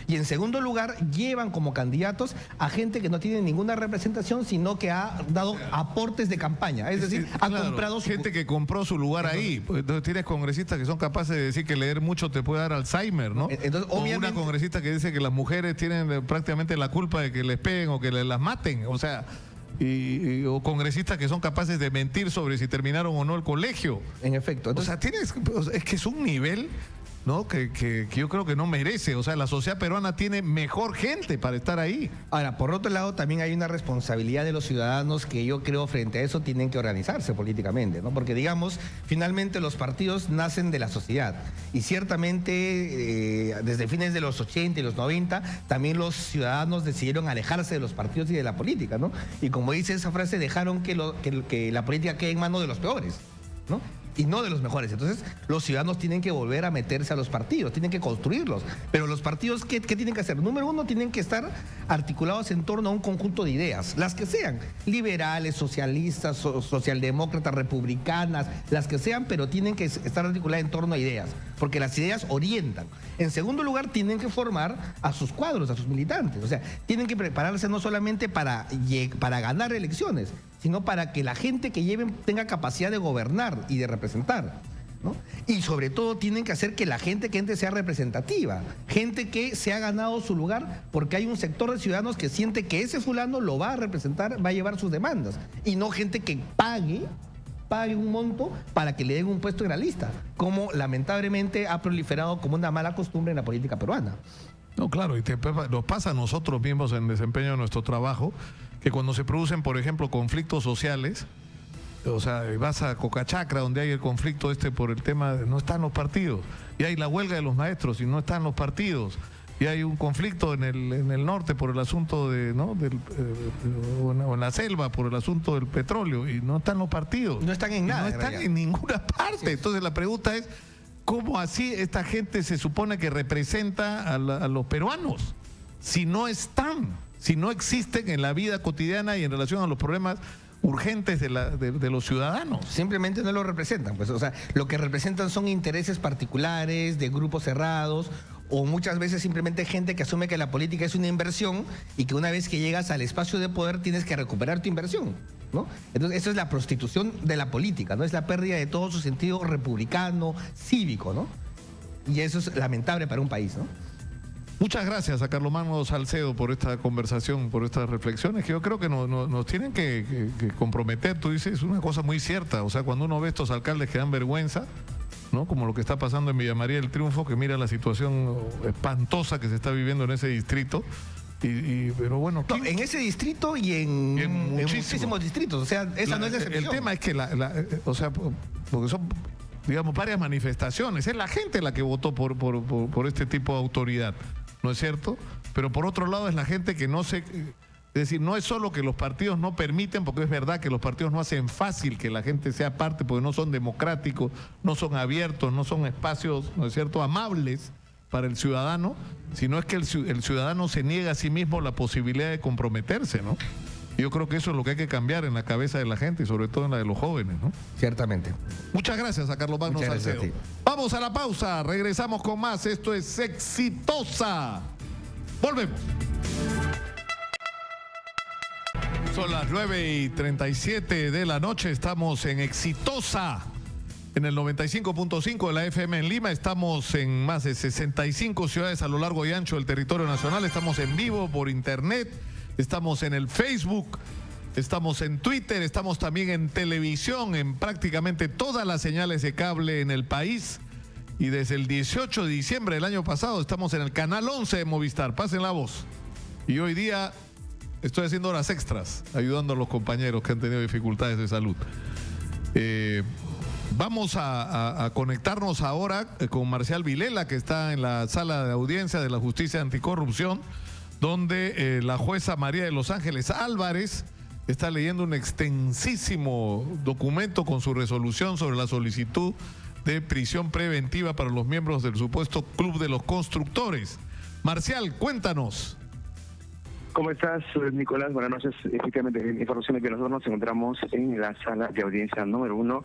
Y en segundo lugar, llevan como candidatos a gente que no tiene ninguna representación, sino que ha dado aportes de campaña. Es decir, ha comprado su... gente que compró su lugar ahí. Entonces tienes congresistas que son capaces de decir que leer mucho te puede dar Alzheimer, ¿no? Entonces, o una congresista que dice que las mujeres tienen prácticamente la culpa de que les peguen o que las maten. O sea, o congresistas que son capaces de mentir sobre si terminaron o no el colegio. En efecto. Entonces, o sea, es que es un nivel, ¿no?, que yo creo que no merece. O sea, la sociedad peruana tiene mejor gente para estar ahí. Ahora, por otro lado, también hay una responsabilidad de los ciudadanos que yo creo frente a eso tienen que organizarse políticamente, ¿no? Porque, digamos, finalmente los partidos nacen de la sociedad y ciertamente desde fines de los 80 y los 90 también los ciudadanos decidieron alejarse de los partidos y de la política, ¿no? Y como dice esa frase, dejaron que la política quede en manos de los peores, ¿no? y no de los mejores. Entonces, los ciudadanos tienen que volver a meterse a los partidos, tienen que construirlos. Pero los partidos, ¿qué tienen que hacer? Número uno, tienen que estar articulados en torno a un conjunto de ideas, las que sean, liberales, socialistas, socialdemócratas, republicanas, las que sean, pero tienen que estar articuladas en torno a ideas, porque las ideas orientan. En segundo lugar, tienen que formar a sus cuadros, a sus militantes. O sea, tienen que prepararse no solamente para ganar elecciones, sino para que la gente que lleven tenga capacidad de gobernar y de representar, ¿no? Y sobre todo tienen que hacer que la gente que entre sea representativa, gente que se ha ganado su lugar porque hay un sector de ciudadanos que siente que ese fulano lo va a representar, va a llevar sus demandas, y no gente que pague un monto para que le den un puesto en la lista, como lamentablemente ha proliferado como una mala costumbre en la política peruana. No, claro, y nos pasa a nosotros mismos en el desempeño de nuestro trabajo, que cuando se producen, por ejemplo, conflictos sociales, o sea, vas a Cocachacra, donde hay el conflicto por el tema, no están los partidos, y hay la huelga de los maestros y no están los partidos, y hay un conflicto en el norte por el asunto de, ¿no? o en la selva por el asunto del petróleo, y no están los partidos. No están en nada. No están en ninguna parte. Sí. Entonces la pregunta es, ¿cómo así esta gente se supone que representa a los peruanos? Si no están, si no existen en la vida cotidiana y en relación a los problemas urgentes de los ciudadanos. Simplemente no lo representan, pues, o sea, lo que representan son intereses particulares de grupos cerrados, o muchas veces simplemente gente que asume que la política es una inversión y que una vez que llegas al espacio de poder tienes que recuperar tu inversión, ¿no? Entonces, eso es la prostitución de la política, ¿no? Es la pérdida de todo su sentido republicano, cívico, ¿no? Y eso es lamentable para un país, ¿no? Muchas gracias a Carlomagno Salcedo por esta conversación, por estas reflexiones que yo creo que nos tienen que comprometer. Tú dices una cosa muy cierta, o sea, cuando uno ve estos alcaldes que dan vergüenza, ¿no? Como lo que está pasando en Villa María del Triunfo, que mira la situación espantosa que se está viviendo en ese distrito. Pero bueno, no, en ese distrito y en muchísimos distritos, o sea, esa no es la excepción. El tema es que o sea, porque son, digamos, varias manifestaciones, es la gente la que votó por este tipo de autoridad, ¿no es cierto? Pero por otro lado es la gente que no se... Es decir, no es solo que los partidos no permiten, porque es verdad que los partidos no hacen fácil que la gente sea parte, porque no son democráticos, no son abiertos, no son espacios, ¿no es cierto?, amables para el ciudadano, sino es que el ciudadano se niega a sí mismo la posibilidad de comprometerse, ¿no? Yo creo que eso es lo que hay que cambiar en la cabeza de la gente y sobre todo en la de los jóvenes, ¿no? Ciertamente. Muchas gracias a Carlomagno Salcedo. Vamos a la pausa, regresamos con más. Esto es Exitosa. Volvemos. Son las 9:37 de la noche, estamos en Exitosa, en el 95.5 de la FM en Lima, estamos en más de 65 ciudades a lo largo y ancho del territorio nacional, estamos en vivo por internet, estamos en el Facebook, estamos en Twitter, estamos también en televisión, en prácticamente todas las señales de cable en el país, y desde el 18 de diciembre del año pasado estamos en el canal 11 de Movistar, pasen la voz, y hoy día... Estoy haciendo horas extras, ayudando a los compañeros que han tenido dificultades de salud. Vamos a conectarnos ahora con Marcial Vilela, que está en la sala de audiencia de la Justicia Anticorrupción, donde la jueza María de los Ángeles Álvarez está leyendo un extensísimo documento con su resolución sobre la solicitud de prisión preventiva para los miembros del supuesto Club de los Constructores. Marcial, cuéntanos. ¿Cómo estás, Nicolás? Buenas noches. Efectivamente, información de que nosotros nos encontramos en la sala de audiencia número 1,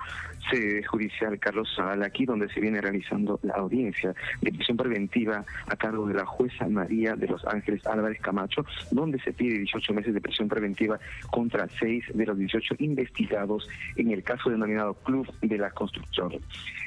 sede judicial Carlos Zavala, aquí donde se viene realizando la audiencia de prisión preventiva a cargo de la jueza María de los Ángeles Álvarez Camacho, donde se pide 18 meses de prisión preventiva contra 6 de los 18 investigados en el caso denominado Club de la Construcción.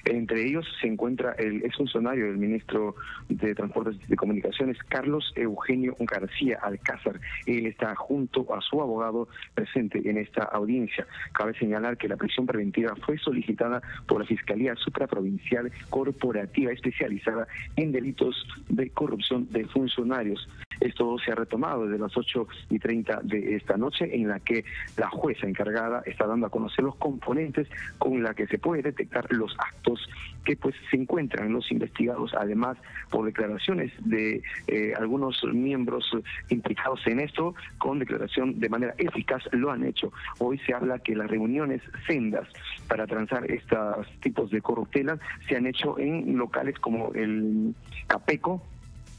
Entre ellos se encuentra el exfuncionario del ministro de Transportes y Comunicaciones, Carlos Eugenio García Alcázar. Él está junto a su abogado presente en esta audiencia. Cabe señalar que la prisión preventiva fue solicitada por la Fiscalía Supraprovincial Corporativa especializada en delitos de corrupción de funcionarios. Esto se ha retomado desde las 8:30 de esta noche, en la que la jueza encargada está dando a conocer los componentes con la que se puede detectar los actos que pues se encuentran los investigados. Además, por declaraciones de algunos miembros implicados en esto, con declaración de manera eficaz lo han hecho. Hoy se habla que las reuniones sendas para transar estos tipos de corruptelas se han hecho en locales como el Capeco,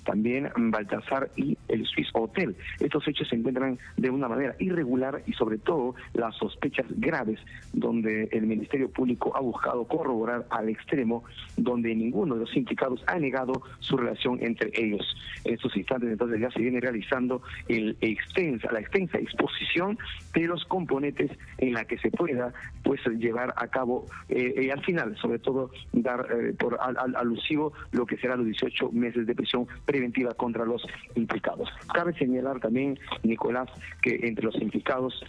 también Baltasar y el Swiss Hotel. Estos hechos se encuentran de una manera irregular y sobre todo las sospechas graves, donde el Ministerio Público ha buscado corroborar al extremo, donde ninguno de los implicados ha negado su relación entre ellos. En estos instantes entonces ya se viene realizando la extensa exposición de los componentes en la que se pueda pues llevar a cabo al final, sobre todo dar por alusivo lo que será los 18 meses de prisión preventiva contra los implicados. Cabe señalar también, Nicolás, que entre los implicados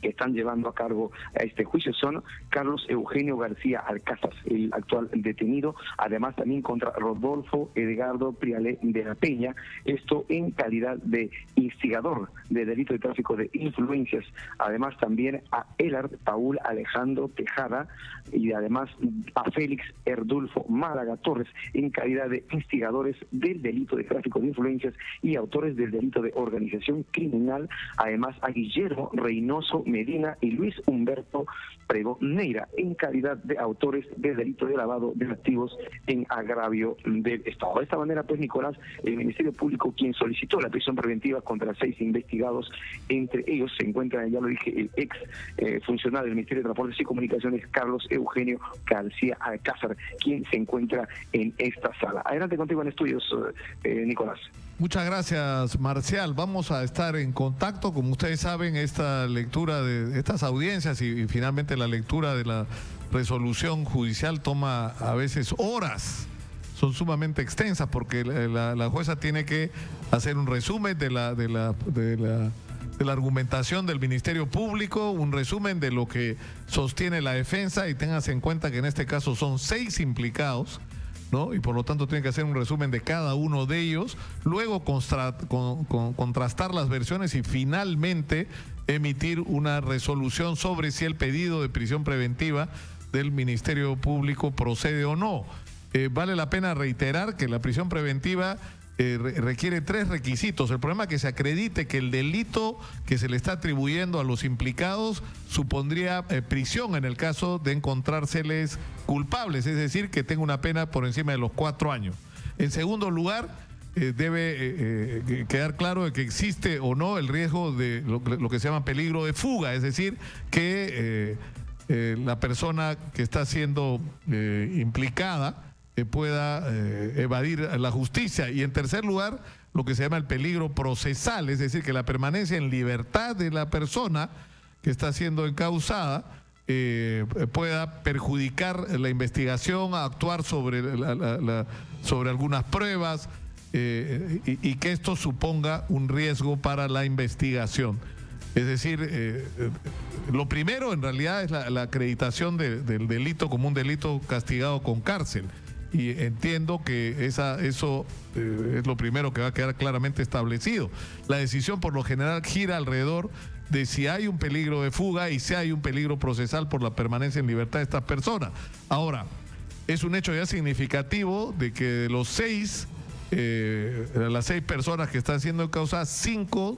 que están llevando a cargo a este juicio son Carlos Eugenio García Alcázar, el actual detenido, además también contra Rodolfo Edgardo Prialé de la Peña, esto en calidad de instigador de delito de tráfico de influencias, además también a Elard Paul Alejandro Tejada y además a Félix Erdulfo Málaga Torres en calidad de instigadores del delito de tráfico de influencias y autores del delito de organización criminal, además a Guillermo Reynoso Medina y Luis Humberto Pregoneira en calidad de autores del delito de lavado de activos en agravio del Estado. De esta manera, pues, Nicolás, el Ministerio Público, quien solicitó la prisión preventiva contra 6 investigados, entre ellos se encuentra, ya lo dije, el ex funcionario del Ministerio de Transportes y Comunicaciones, Carlos Eugenio García Alcázar, quien se encuentra en esta sala. Adelante contigo en estudios, Nicolás. Muchas gracias, Marcial. Vamos a estar en contacto. Como ustedes saben, esta lectura de estas audiencias y finalmente la lectura de la resolución judicial toma a veces horas. Son sumamente extensas porque la jueza tiene que hacer un resumen de la argumentación del Ministerio Público, un resumen de lo que sostiene la defensa, y téngase en cuenta que en este caso son 6 implicados, ¿no? Y por lo tanto tiene que hacer un resumen de cada uno de ellos, luego contrastar las versiones y finalmente emitir una resolución sobre si el pedido de prisión preventiva del Ministerio Público procede o no. Vale la pena reiterar que la prisión preventiva requiere 3 requisitos. El problema es que se acredite que el delito que se le está atribuyendo a los implicados supondría prisión en el caso de encontrárseles culpables, es decir, que tenga una pena por encima de los 4 años. En segundo lugar, debe quedar claro de que existe o no el riesgo de lo que se llama peligro de fuga, es decir, que la persona que está siendo implicada pueda evadir la justicia. Y en tercer lugar, lo que se llama el peligro procesal, es decir, que la permanencia en libertad de la persona que está siendo encausada pueda perjudicar la investigación, actuar sobre sobre algunas pruebas y que esto suponga un riesgo para la investigación. Es decir, lo primero en realidad es la acreditación del delito como un delito castigado con cárcel. Y entiendo que eso es lo primero que va a quedar claramente establecido. La decisión por lo general gira alrededor de si hay un peligro de fuga y si hay un peligro procesal por la permanencia en libertad de estas personas. Ahora, es un hecho ya significativo de que de los 6, las 6 personas que están siendo encausadas, 5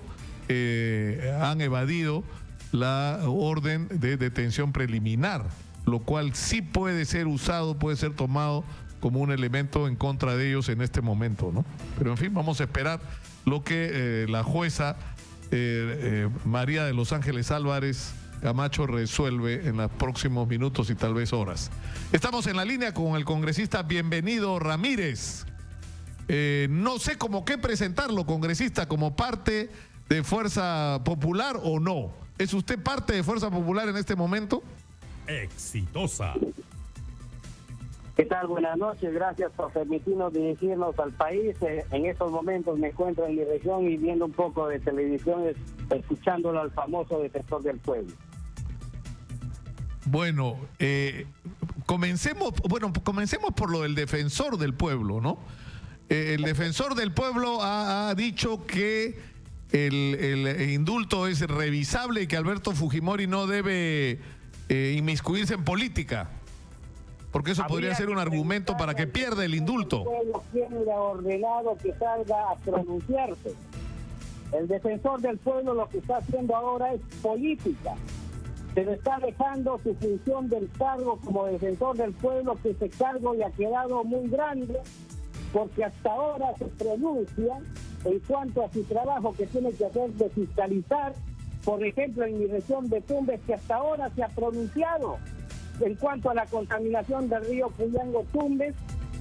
han evadido la orden de detención preliminar, lo cual sí puede ser usado, puede ser tomado como un elemento en contra de ellos en este momento, ¿no? Pero en fin, vamos a esperar lo que la jueza María de los Ángeles Álvarez Camacho resuelve en los próximos minutos y tal vez horas. Estamos en la línea con el congresista Bienvenido Ramírez. No sé cómo qué presentarlo, congresista, como parte de Fuerza Popular o no. ¿Es usted parte de Fuerza Popular en este momento? Exitosa. ¿Qué tal? Buenas noches, gracias por permitirnos dirigirnos al país. En estos momentos me encuentro en mi región y viendo un poco de televisión, escuchándolo al famoso defensor del pueblo. Bueno, comencemos por lo del defensor del pueblo, ¿no? el defensor del pueblo ha dicho que el indulto es revisable y que Alberto Fujimori no debe inmiscuirse en política, porque eso podría ser un argumento para que pierda el indulto. ¿Quién le ha ordenado que salga a pronunciarse? El defensor del pueblo lo que está haciendo ahora es política. Se le está dejando su función del cargo como defensor del pueblo, que ese cargo le ha quedado muy grande, porque hasta ahora se pronuncia en cuanto a su trabajo que tiene que hacer de fiscalizar, por ejemplo, en mi región de Tumbes, que hasta ahora se ha pronunciado en cuanto a la contaminación del río Puyango-Tumbes,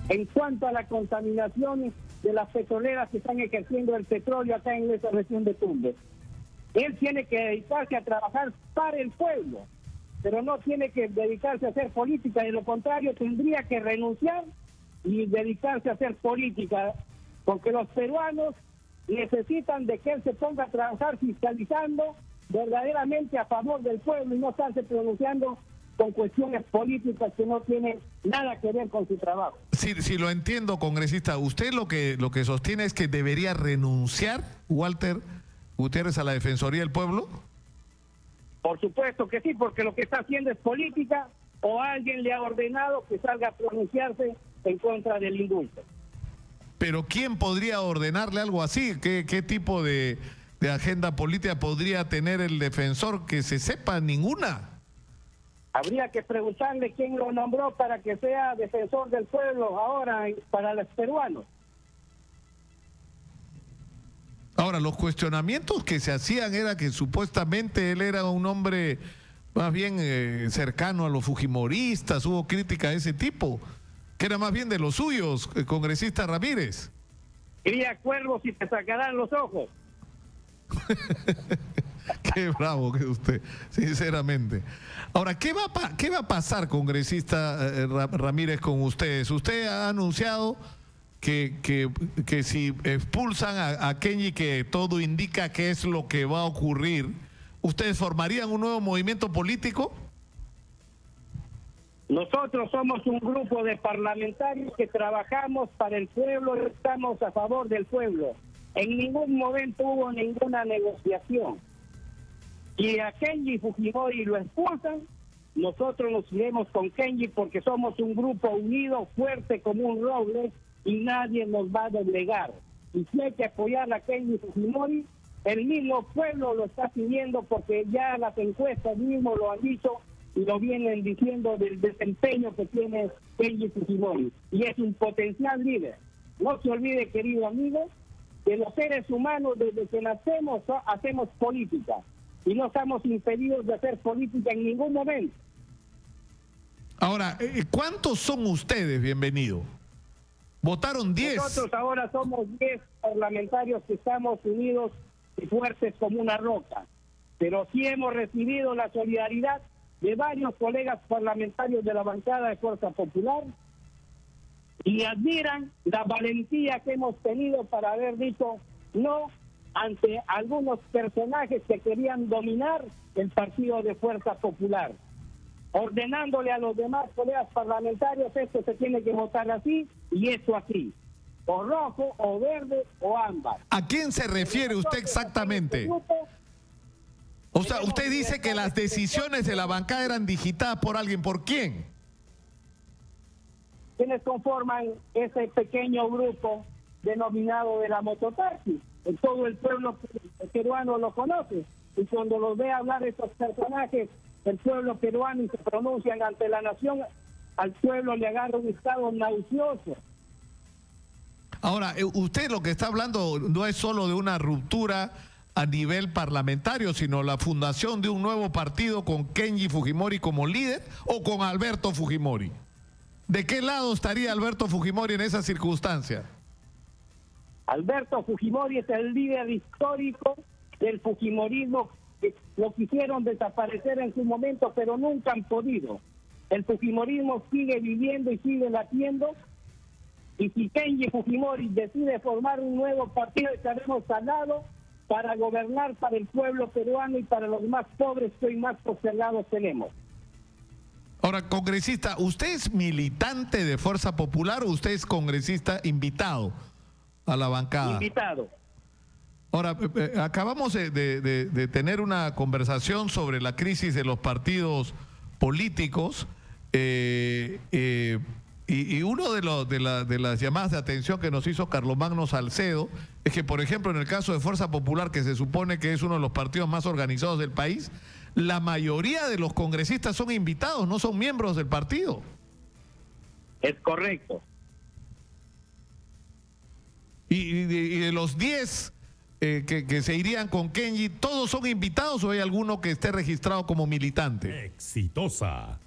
en cuanto a la contaminación de las petroleras que están ejerciendo el petróleo acá en esa región de Tumbes. Él tiene que dedicarse a trabajar para el pueblo, pero no tiene que dedicarse a hacer política, de lo contrario tendría que renunciar y dedicarse a hacer política, porque los peruanos necesitan de que él se ponga a trabajar fiscalizando verdaderamente a favor del pueblo y no estarse pronunciando con cuestiones políticas que no tienen nada que ver con su trabajo. Sí, lo entiendo, congresista. Usted lo que sostiene es que debería renunciar Walter Gutiérrez a la Defensoría del Pueblo. Por supuesto que sí, porque lo que está haciendo es política, o alguien le ha ordenado que salga a pronunciarse en contra del indulto. Pero ¿quién podría ordenarle algo así? ¿Qué tipo de agenda política podría tener el defensor? Que se sepa, ninguna. Habría que preguntarle quién lo nombró para que sea defensor del pueblo ahora para los peruanos. Ahora, los cuestionamientos que se hacían era que supuestamente él era un hombre más bien cercano a los fujimoristas, hubo crítica de ese tipo, que era más bien de los suyos, congresista Ramírez. Cría cuervos y te sacarán los ojos. Qué bravo que es usted, sinceramente. Ahora, ¿qué va a pasar, congresista Ramírez, con ustedes? Usted ha anunciado que si expulsan a Kenji, que todo indica que es lo que va a ocurrir, ¿ustedes formarían un nuevo movimiento político? Nosotros somos un grupo de parlamentarios que trabajamos para el pueblo y estamos a favor del pueblo. En ningún momento hubo ninguna negociación. Y a Kenji Fujimori lo expulsan, nosotros nos iremos con Kenji porque somos un grupo unido, fuerte como un roble, y nadie nos va a doblegar. Y si hay que apoyar a Kenji Fujimori, el mismo pueblo lo está pidiendo, porque ya las encuestas mismo lo han dicho y lo vienen diciendo del desempeño que tiene Kenji Fujimori. Y es un potencial líder. No se olvide, querido amigo, que los seres humanos desde que nacemos hacemos política. Y no estamos impedidos de hacer política en ningún momento. Ahora, ¿cuántos son ustedes? Bienvenido. Votaron 10. Nosotros ahora somos 10 parlamentarios que estamos unidos y fuertes como una roca. Pero sí hemos recibido la solidaridad de varios colegas parlamentarios de la bancada de Fuerza Popular y admiran la valentía que hemos tenido para haber dicho no ante algunos personajes que querían dominar el partido de Fuerza Popular, ordenándole a los demás colegas parlamentarios: esto se tiene que votar así y esto así, o rojo, o verde, o ámbar. ¿A quién se refiere usted exactamente? O sea, usted dice que las decisiones de la bancada eran digitadas por alguien. ¿Por quién? Quienes conforman ese pequeño grupo denominado de la mototaxi. Todo el pueblo peruano lo conoce, y cuando los ve hablar estos personajes del pueblo peruano y se pronuncian ante la nación, al pueblo le agarra un estado nauseoso. Ahora, usted lo que está hablando no es solo de una ruptura a nivel parlamentario, sino la fundación de un nuevo partido con Kenji Fujimori como líder, o con Alberto Fujimori. ¿De qué lado estaría Alberto Fujimori en esa circunstancia? Alberto Fujimori es el líder histórico del fujimorismo, que lo quisieron desaparecer en su momento, pero nunca han podido. El fujimorismo sigue viviendo y sigue latiendo, y si Kenji Fujimori decide formar un nuevo partido, estaremos al lado para gobernar para el pueblo peruano y para los más pobres que hoy más postergados tenemos. Ahora, congresista, ¿usted es militante de Fuerza Popular o usted es congresista invitado? a la bancada. Invitado. Ahora, acabamos de tener una conversación sobre la crisis de los partidos políticos y uno de las llamadas de atención que nos hizo Carlomagno Salcedo es que, por ejemplo, en el caso de Fuerza Popular, que se supone que es uno de los partidos más organizados del país, la mayoría de los congresistas son invitados, no son miembros del partido. Es correcto. Y de los 10 que se irían con Kenji, ¿todos son invitados o hay alguno que esté registrado como militante? Exitosa.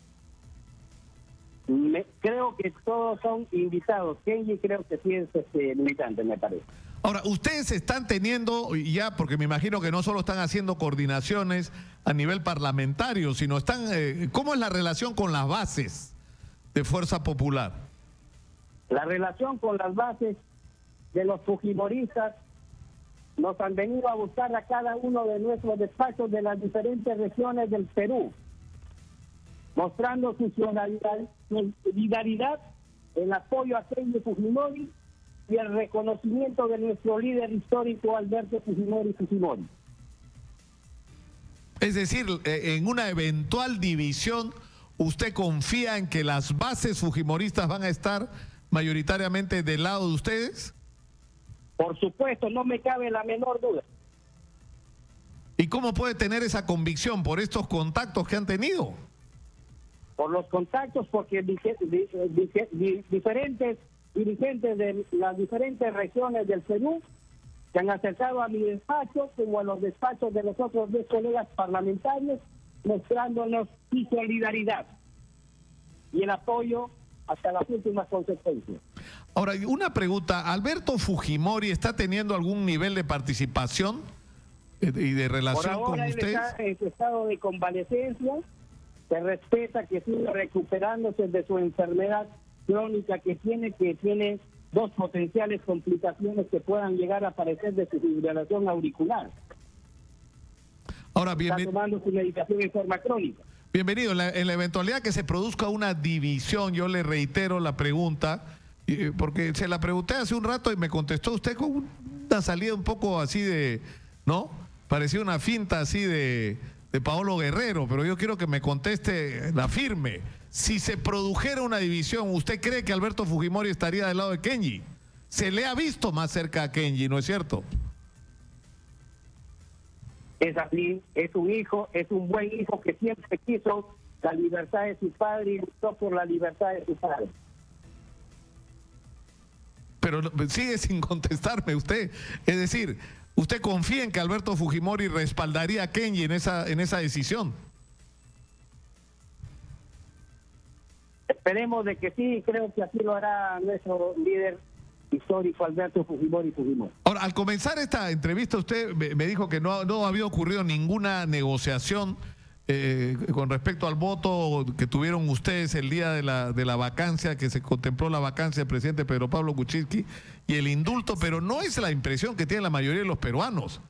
Creo que todos son invitados. Kenji creo que sí es militante, me parece. Ahora, ustedes están teniendo ya, porque me imagino que no solo están haciendo coordinaciones a nivel parlamentario, sino están, ¿cómo es la relación con las bases de Fuerza Popular? La relación con las bases de los fujimoristas nos han venido a buscar a cada uno de nuestros despachos de las diferentes regiones del Perú, mostrando su solidaridad, el apoyo a Kenji Fujimori y el reconocimiento de nuestro líder histórico Alberto Fujimori. Es decir, en una eventual división, ¿usted confía en que las bases fujimoristas van a estar mayoritariamente del lado de ustedes? Por supuesto, no me cabe la menor duda. ¿Y cómo puede tener esa convicción? ¿Por estos contactos que han tenido? Por los contactos, porque diferentes dirigentes de las diferentes regiones del Perú se han acercado a mi despacho, como a los despachos de los otros 10 colegas parlamentarios, mostrándonos su solidaridad y el apoyo hasta las últimas consecuencias. Ahora, una pregunta, ¿Alberto Fujimori está teniendo algún nivel de participación y de relación con ustedes? Por ahora él está en su estado de convalecencia, se respeta que sigue recuperándose de su enfermedad crónica que tiene 2 potenciales complicaciones que puedan llegar a aparecer de su fibrilación auricular. Ahora, está tomando su medicación en forma crónica. Bienvenido. En la eventualidad que se produzca una división, yo le reitero la pregunta, porque se la pregunté hace un rato y me contestó usted con una salida un poco así de, ¿no? Parecía una finta así de Paolo Guerrero, pero yo quiero que me conteste la firme. Si se produjera una división, ¿usted cree que Alberto Fujimori estaría del lado de Kenji? Se le ha visto más cerca a Kenji, ¿no es cierto? Es así, es un hijo, es un buen hijo que siempre quiso la libertad de su padre y luchó por la libertad de su padre. Pero sigue sin contestarme usted. Es decir, ¿usted confía en que Alberto Fujimori respaldaría a Kenji en esa decisión? Esperemos de que sí, creo que así lo hará nuestro líder histórico Alberto Fujimori. Ahora, al comenzar esta entrevista usted me dijo que no había ocurrido ninguna negociación con respecto al voto que tuvieron ustedes el día de la vacancia, que se contempló la vacancia del presidente Pedro Pablo Kuczynski y el indulto, pero no es la impresión que tiene la mayoría de los peruanos.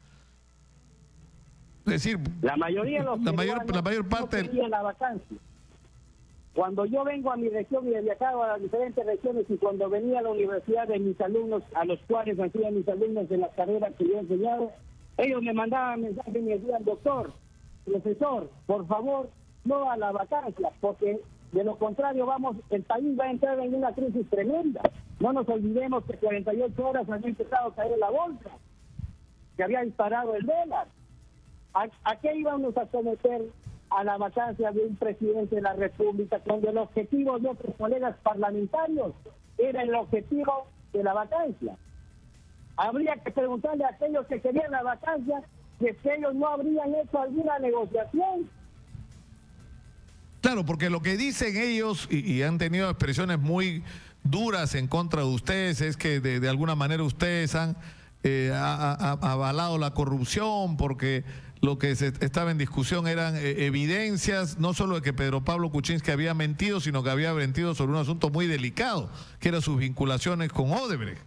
Es decir, la mayoría de los peruanos la mayor parte no querían la vacancia. Cuando yo vengo a mi región y he viajado a las diferentes regiones y cuando venía a la universidad de mis alumnos, a los cuales hacían mis alumnos en las carreras que yo he enseñado, ellos me mandaban mensajes y me decían, doctor, profesor, por favor, no a la vacancia, porque de lo contrario el país va a entrar en una crisis tremenda. No nos olvidemos que 48 horas había empezado a caer la bolsa, que había disparado el dólar. ¿A qué íbamos a someter a la vacancia de un presidente de la República, cuando el objetivo de otros colegas parlamentarios era el objetivo de la vacancia? Habría que preguntarle a aquellos que querían la vacancia si ellos no habrían hecho alguna negociación. Claro, porque lo que dicen ellos, y han tenido expresiones muy duras en contra de ustedes, es que de alguna manera ustedes han avalado la corrupción, porque lo que estaba en discusión eran evidencias, no solo de que Pedro Pablo Kuczynski había mentido, sino que había mentido sobre un asunto muy delicado, que eran sus vinculaciones con Odebrecht.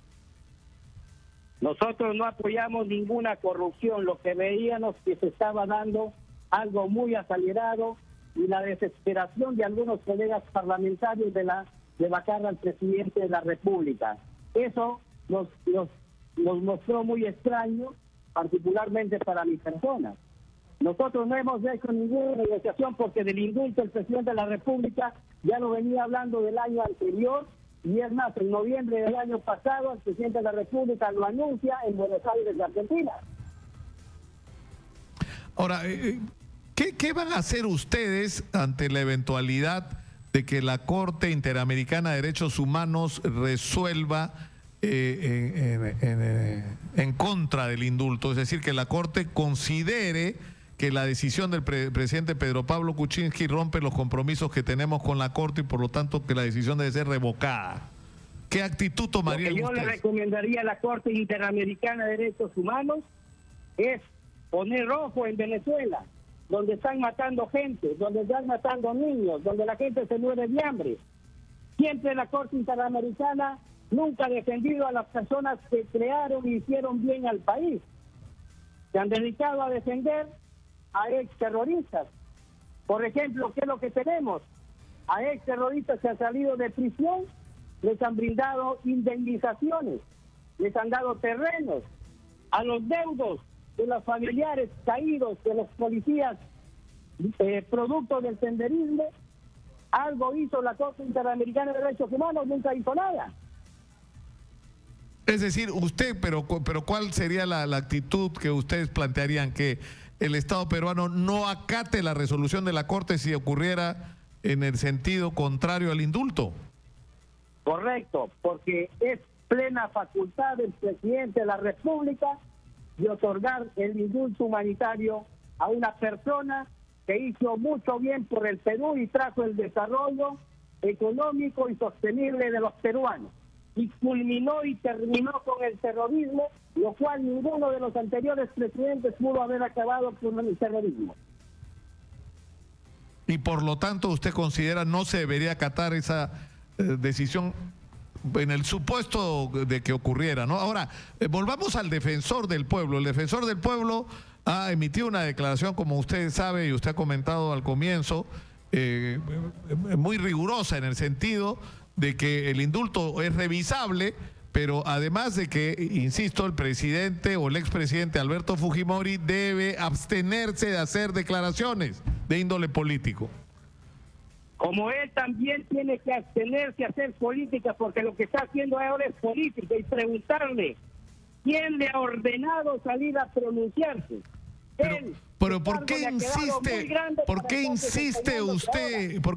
Nosotros no apoyamos ninguna corrupción, lo que veíamos que se estaba dando algo muy acelerado y la desesperación de algunos colegas parlamentarios de vacar al presidente de la República. Eso nos nos mostró muy extraño, particularmente para mi persona. Nosotros no hemos hecho ninguna negociación porque del indulto el presidente de la República ya lo venía hablando del año anterior, y es más, en noviembre del año pasado el presidente de la República lo anuncia en Buenos Aires, Argentina. Ahora, ¿qué van a hacer ustedes ante la eventualidad de que la Corte Interamericana de Derechos Humanos resuelva en contra del indulto? Es decir, que la Corte considere que la decisión del presidente Pedro Pablo Kuczynski rompe los compromisos que tenemos con la Corte y por lo tanto que la decisión debe ser revocada. ¿Qué actitud tomarían ustedes? Lo que yo le recomendaría a la Corte Interamericana de Derechos Humanos es poner ojo en Venezuela, donde están matando gente, donde están matando niños, donde la gente se muere de hambre. Siempre la Corte Interamericana nunca ha defendido a las personas que crearon y hicieron bien al país. Se han dedicado a defender a exterroristas. Por ejemplo, ¿qué es lo que tenemos? A exterroristas que han salido de prisión, les han brindado indemnizaciones, les han dado terrenos. A los deudos de los familiares caídos de los policías producto del senderismo, algo hizo la Corte Interamericana de Derechos Humanos, nunca hizo nada. Es decir, usted, pero ¿cuál sería la actitud que ustedes plantearían? ¿Que el Estado peruano no acate la resolución de la Corte si ocurriera en el sentido contrario al indulto? Correcto, porque es plena facultad del presidente de la República de otorgar el indulto humanitario a una persona que hizo mucho bien por el Perú y trajo el desarrollo económico y sostenible de los peruanos. Y culminó y terminó con el terrorismo, lo cual ninguno de los anteriores presidentes pudo haber acabado con el terrorismo. Y por lo tanto, ¿usted considera no se debería acatar esa decisión en el supuesto de que ocurriera, ¿no? Ahora, volvamos al defensor del pueblo. El defensor del pueblo ha emitido una declaración, como usted sabe y usted ha comentado al comienzo, muy rigurosa en el sentido de que el indulto es revisable, pero además de que, insisto, el presidente o el expresidente Alberto Fujimori debe abstenerse de hacer declaraciones de índole político. Como él también tiene que abstenerse a hacer política, porque lo que está haciendo ahora es política, y preguntarle quién le ha ordenado salir a pronunciarse. Pero ¿por qué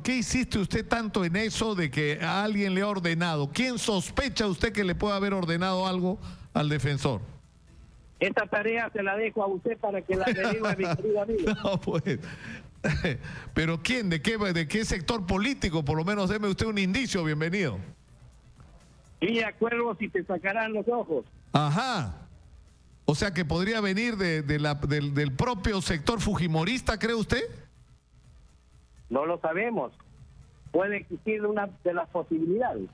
insiste usted tanto en eso de que a alguien le ha ordenado? ¿Quién sospecha usted que le puede haber ordenado algo al defensor? Esta tarea se la dejo a usted para que la averigüe, mi querido amigo. No, pues. ¿Pero quién? ¿De qué sector político? Por lo menos deme usted un indicio, bienvenido. Y de acuerdo si te sacarán los ojos. Ajá. O sea que podría venir del propio sector fujimorista, ¿cree usted? No lo sabemos. Puede existir una de las posibilidades.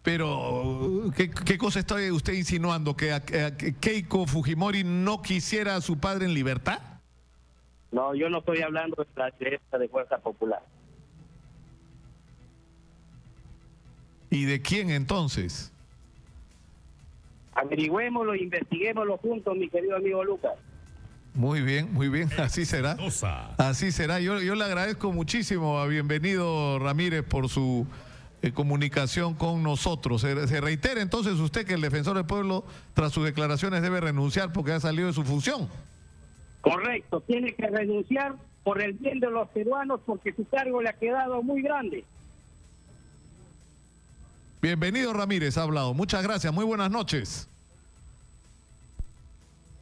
Pero, ¿qué cosa está usted insinuando? ¿Que Keiko Fujimori no quisiera a su padre en libertad? No, yo no estoy hablando de la derecha de Fuerza Popular. ¿Y de quién entonces? Averigüémoslo, investiguémoslo juntos, mi querido amigo Lucas. Muy bien, así será. Así será. Yo le agradezco muchísimo a Bienvenido Ramírez por su comunicación con nosotros. Se reitera entonces usted que el defensor del pueblo, tras sus declaraciones, debe renunciar porque ha salido de su función. Correcto, tiene que renunciar por el bien de los peruanos porque su cargo le ha quedado muy grande. Bienvenido Ramírez, ha hablado. Muchas gracias, muy buenas noches.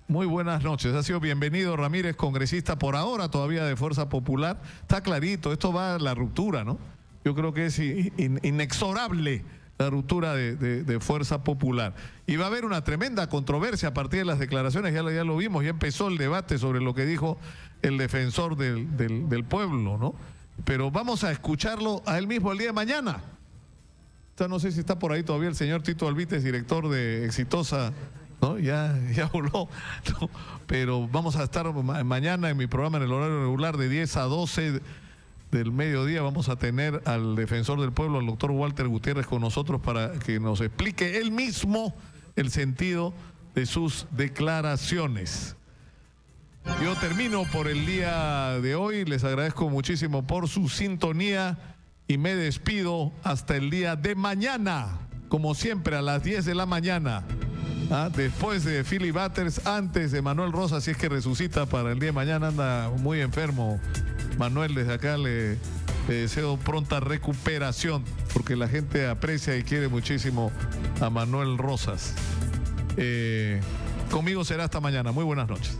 Muy buenas noches, ha sido Bienvenido Ramírez, congresista por ahora todavía de Fuerza Popular. Está clarito, esto va a la ruptura, ¿no? Yo creo que es inexorable la ruptura de Fuerza Popular. Y va a haber una tremenda controversia a partir de las declaraciones, ya lo vimos, ya empezó el debate sobre lo que dijo el defensor del pueblo, ¿no? Pero vamos a escucharlo a él mismo el día de mañana. No sé si está por ahí todavía el señor Tito Alvites, director de Exitosa, ¿no? Ya voló, ¿no? Pero vamos a estar mañana en mi programa en el horario regular de 10 a 12 del mediodía. Vamos a tener al defensor del pueblo, al doctor Walter Gutiérrez, con nosotros para que nos explique él mismo el sentido de sus declaraciones. Yo termino por el día de hoy. Les agradezco muchísimo por su sintonía y me despido hasta el día de mañana, como siempre a las 10 de la mañana. Después de Philly Butters, antes de Manuel Rosas, si es que resucita para el día de mañana. Anda muy enfermo Manuel, desde acá le deseo pronta recuperación, porque la gente aprecia y quiere muchísimo a Manuel Rosas. Conmigo será hasta mañana. Muy buenas noches.